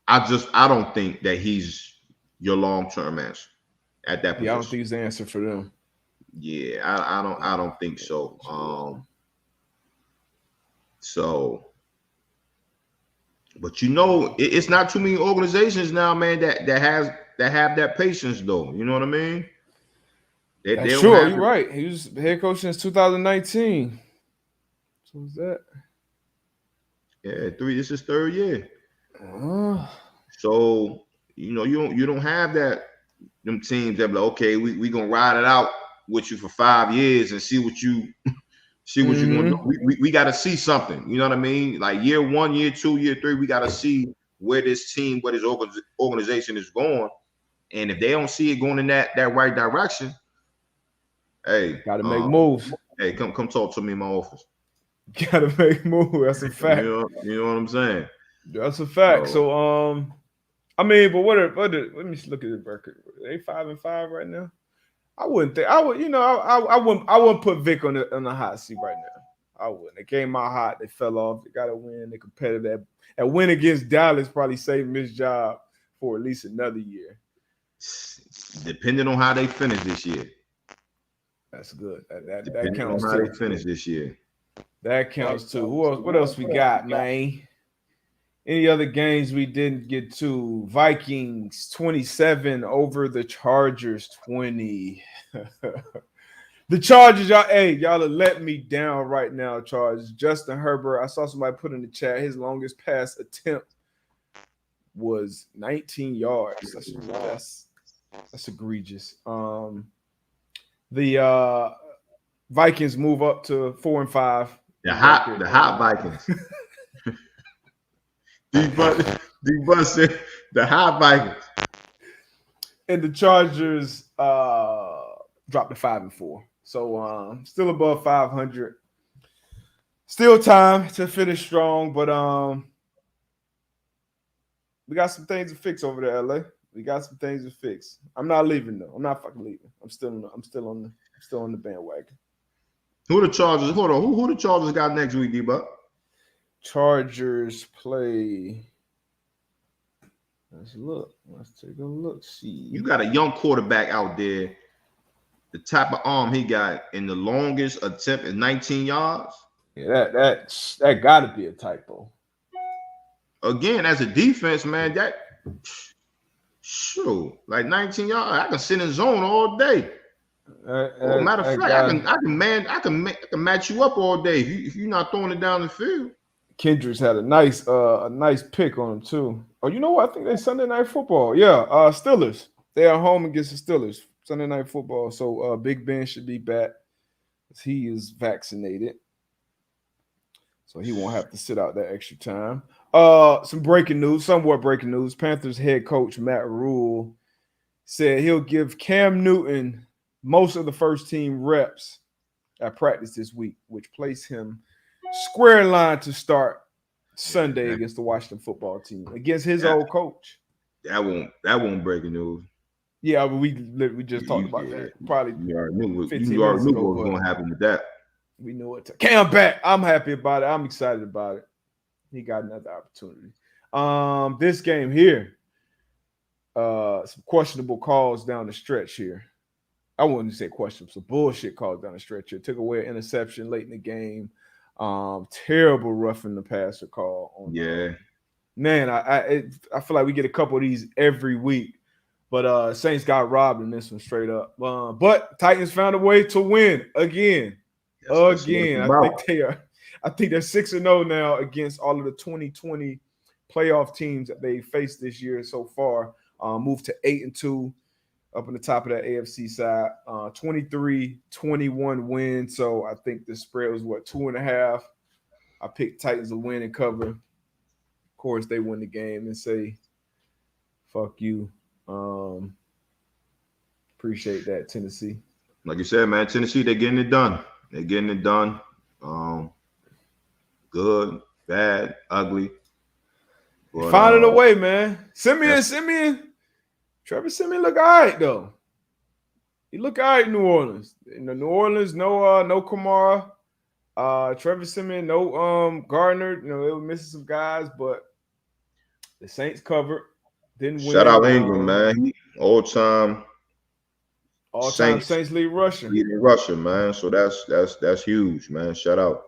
don't think that he's your long-term answer at that position. Yeah, I don't think he's the answer for them. Yeah, I don't think so. But it's not too many organizations now, man, that have that patience, though. You know what I mean? Sure, you're right. He was head coach since 2019. So was that? Yeah, this is third year. So you don't have them teams that be like, okay, we gonna ride it out with you for 5 years and see what you you're gonna do. We got to see something. You know what I mean? Like year 1, year 2, year 3, we got to see where this team, where this organization is going. And if they don't see it going in that right direction, Hey, Gotta make moves. Hey, come talk to me in my office. Gotta make moves. That's a fact. You know what I'm saying? That's a fact. So, I mean, but what let me look at the record. They 5-5 right now. I wouldn't think I would. You know, I wouldn't put Vic on the hot seat right now. I wouldn't. They came out hot. They fell off. They got to win. They competitive. That win against Dallas probably saved him his job for at least another year. Depending on how they finish this year. That's good. That Depending counts on how too. they finish this year. That counts too. Who else? What else we got, man? Any other games we didn't get to? Vikings 27 over the Chargers 20. The Chargers, y'all are letting me down right now, Chargers. Justin Herbert, I saw somebody put in the chat, his longest pass attempt was 19 yards. That's egregious. The Vikings move up to 4-5. The hot Vikings. D-Bus said the hot Vikings. And the Chargers dropped to 5-4. So still above 500. Still time to finish strong, but we got some things to fix over there, LA. We got some things to fix. I'm not leaving though. I'm not fucking leaving. I'm still on the bandwagon. Who the Chargers? Hold on. Who the Chargers got next week, D-Buck? Chargers play. Let's look. Let's take a look. See. You got a young quarterback out there. The type of arm he got in the longest attempt is 19 yards. Yeah, that got to be a typo. Again, as a defense, man, that sure, like 19 yards, I can sit in zone all day. Matter of fact, I can match you up all day if you're not throwing it down the field. Kendricks had a nice pick on him too. Oh, you know what? I think they Sunday Night Football. Yeah, Steelers. They are home against the Steelers. Sunday Night Football. So Big Ben should be back. He is vaccinated. So he won't have to sit out that extra time. Some breaking news, somewhat breaking news. Panthers head coach Matt Rule said he'll give Cam Newton most of the first team reps at practice this week, which placed him square in line to start Sunday against the Washington football team, against his old coach. That won't breaking news. Yeah, but we just talked about that. Probably you already knew what was going to happen with that. We knew it. Cam back. I'm happy about it. I'm excited about it. He got another opportunity. This game here, some questionable calls down the stretch here. I wouldn't say questionable, some bullshit calls down the stretch here. Took away an interception late in the game. Terrible roughing the passer call. Man, I feel like we get a couple of these every week. But Saints got robbed in this one straight up. But Titans found a way to win again. I think they are. I think they're 6-0 now against all of the 2020 playoff teams that they faced this year so far. Moved to 8-2 up in the top of that AFC side. 23-21 win. So I think the spread was 2.5. I picked Titans to win and cover. Of course, they win the game and say, "Fuck you." Appreciate that, Tennessee. Like you said, man, Tennessee, they're getting it done. Good, bad, ugly. But, finding a way, man. Simeon. Trevor Simeon look all right, though. He look all right in New Orleans. In New Orleans, no Kamara. Trevor Simeon, no Gardner. You know, they were missing some guys, but the Saints covered. Didn't win. Shout out Ingram, man. All-time Saints lead rusher. Leading rusher, man. So that's huge, man. Shout out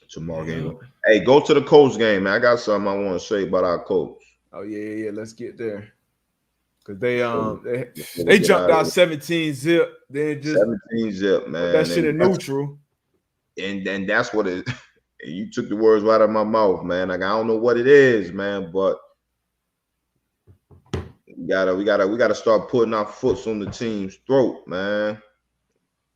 to Mark Ingram. Hey, go to the Colts game, man. I got something I want to say about our Colts. Oh, yeah. Let's get there. Because they jumped out 17-0. Then just 17-0, man. That shit in neutral. And that's what it you took the words right out of my mouth, man. Like, I don't know what it is, man, but we gotta start putting our foots on the team's throat, man.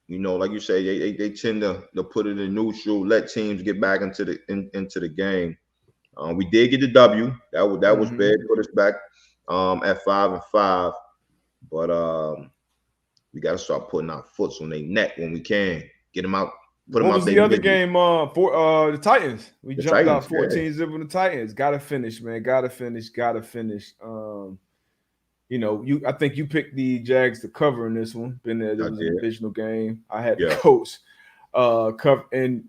You know, like you say, they tend to put it in neutral, let teams get back into the game. We did get the W. That was big. Put us back at 5-5. But We got to start putting our foots on their neck when we can. Get them out. Put them What out was the other game for the Titans? We jumped out 14-0 on the Titans. Gotta finish, man. Gotta finish. I think you picked the Jags to cover in this one. Been there. It was a divisional game. I had the Colts cover, and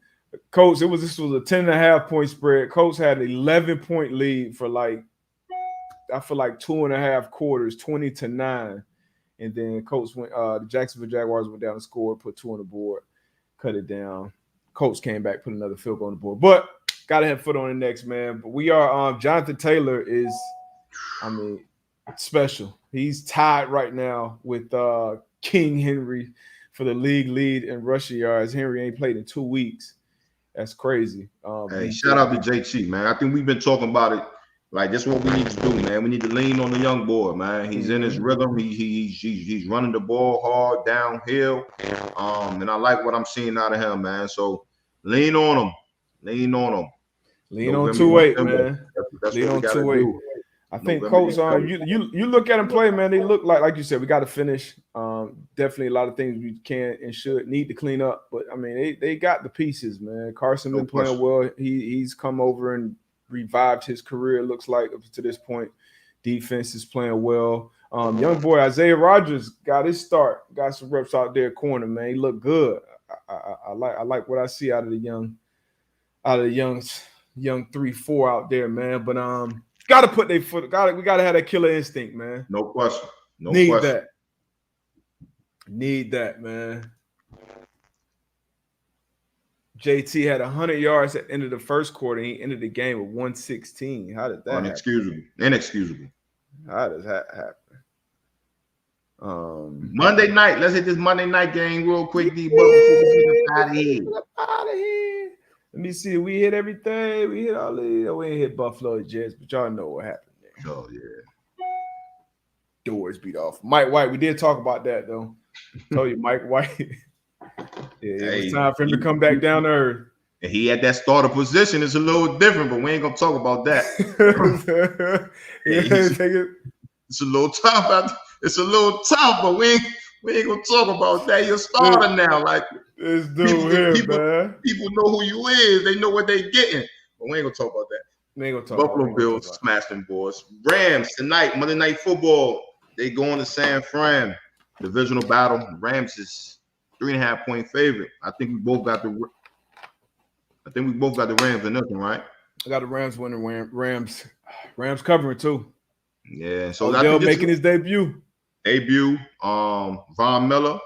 Colts. This was a 10.5 point spread. Colts had an 11-point lead for I feel like 2.5 quarters, 20-9, and then Colts went. The Jacksonville Jaguars went down and scored, put 2 on the board, cut it down. Colts came back, put another field goal on the board, but gotta have foot on the next, man. But we are. Jonathan Taylor is, special. He's tied right now with King Henry for the league lead in rushing yards. Henry ain't played in 2 weeks. That's crazy. Shout out to JT, man. I think we've been talking about it. Like, this is what we need to do, man. We need to lean on the young boy, man. He's in his rhythm. He's running the ball hard downhill. And I like what I'm seeing out of him, man. So lean on him. Lean on 2-8, man. That's lean what on 2-8. I think Colts you look at them play, man. They look like you said, we got to finish. Definitely a lot of things we can and should need to clean up. But they got the pieces, man. Carson been playing well. He's come over and revived his career, it looks like, up to this point. Defense is playing well. Young boy Isaiah Rodgers got his start, got some reps out there corner, man. He looked good. I like what I see out of the young 3-4 out there, man. But gotta put their foot. We gotta have that killer instinct, man. No question. Need that, man. JT had 100 yards at the end of the first quarter. He ended the game with 116. How did that happen? Inexcusable. How does that happen? Monday night. Let's hit this Monday night game real quick, D. Before we get out of here. Let me see. We hit everything. We hit all these. We ain't hit Buffalo Jets, but y'all know what happened there. Oh, yeah. Doors beat off. Mike White. We did talk about that, though. Told you, Mike White. It was time for him to come back down to earth. And he had that starter position. It's a little different, but we ain't going to talk about that. It's a little tough. It's a little tough, but we ain't going to talk about that. You're a starter now. Like, this dude man. People know who you is. They know what they getting. But we ain't gonna talk about that. We ain't gonna talk Buffalo Bills smashed them boys. Rams tonight, Monday Night Football. They going to San Fran. Divisional battle. Rams is 3.5 point favorite. I think we both got the Rams in this one, right? I got the Rams winning. Rams covering too. Yeah. So Odell making his debut. Von Miller.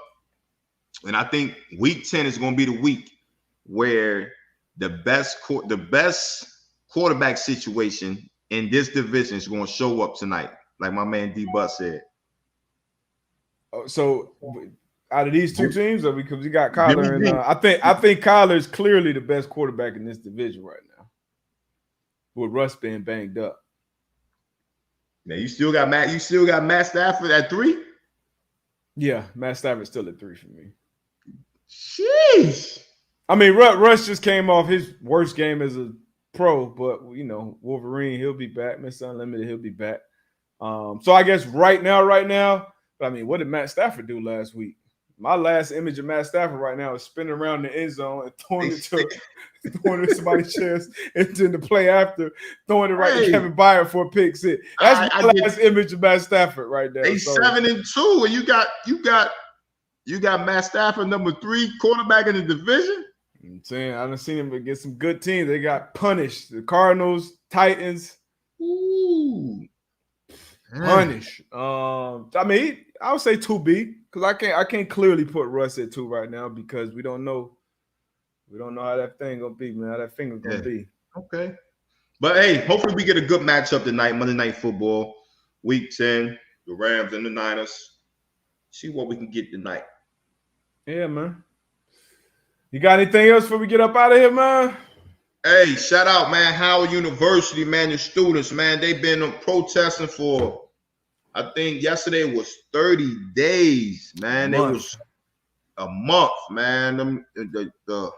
And I think week 10 is going to be the week where the best quarterback situation in this division is going to show up tonight, like my man D-Butt said. So out of these two teams, or because we got Kyler, and I think Kyler is clearly the best quarterback in this division right now, with Russ being banged up. Now you still got Matt Stafford at 3. Yeah, Matt Stafford's still at 3 for me. Sheesh. Russ just came off his worst game as a pro, but Wolverine, he'll be back. Mr. Unlimited, he'll be back. So I guess right now, what did Matt Stafford do last week? My last image of Matt Stafford right now is spinning around the end zone and throwing it to somebody's chest, and then the play after throwing it right to Kevin Byard for a pick six. That's my last image of Matt Stafford right there. They 7-2, and you got Matt Stafford, number 3 quarterback in the division. I'm saying I done seen him against some good teams. They got punished. The Cardinals, Titans. Ooh. Punish. I would say 2B, because I can't clearly put Russ at 2 right now because we don't know how that thing gonna be, man. How that finger gonna be. Okay. But hey, hopefully we get a good matchup tonight, Monday Night Football, Week 10, the Rams and the Niners. See what we can get tonight. Yeah, man. You got anything else before we get up out of here, man? Hey, shout out, man, Howard University, man, the students, man. They've been protesting for, I think yesterday was 30 days, man. It was a month, man. The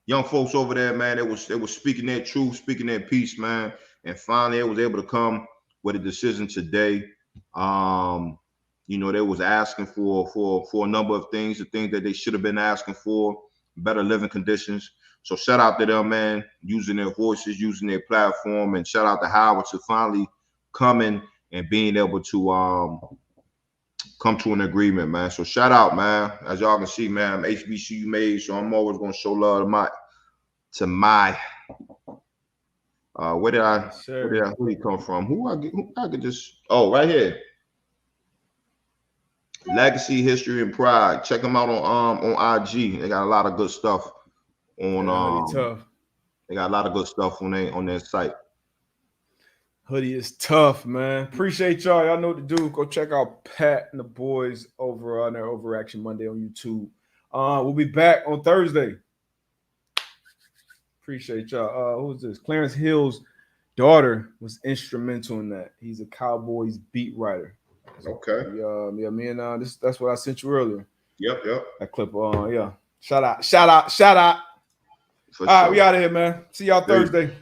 young folks over there, man, they was speaking their truth, speaking their peace, man. And finally, they was able to come with a decision today. You know, they was asking for a number of things, the things that they should have been asking for, better living conditions. So shout out to them, man, using their voices, using their platform, and shout out to Howard to finally coming and being able to come to an agreement, man. So shout out, man. As y'all can see, man, I'm HBCU made, so I'm always gonna show love to my where did he come from? Who I could just right here. Legacy, History, and Pride. Check them out on IG. They got a lot of good stuff on tough. They got a lot of good stuff on their site. Hoodie is tough, man. Appreciate y'all. Y'all know what to do. Go check out Pat and the boys over on their Overreaction Monday on YouTube. We'll be back on Thursday. Appreciate y'all. Who's this? Clarence Hill's daughter was instrumental in that. He's a Cowboys beat writer. Okay. Yeah, me and that's what I sent you earlier. Yep. That clip. Yeah. Shout out. For All right, sure. we out of here, man. See y'all Thursday.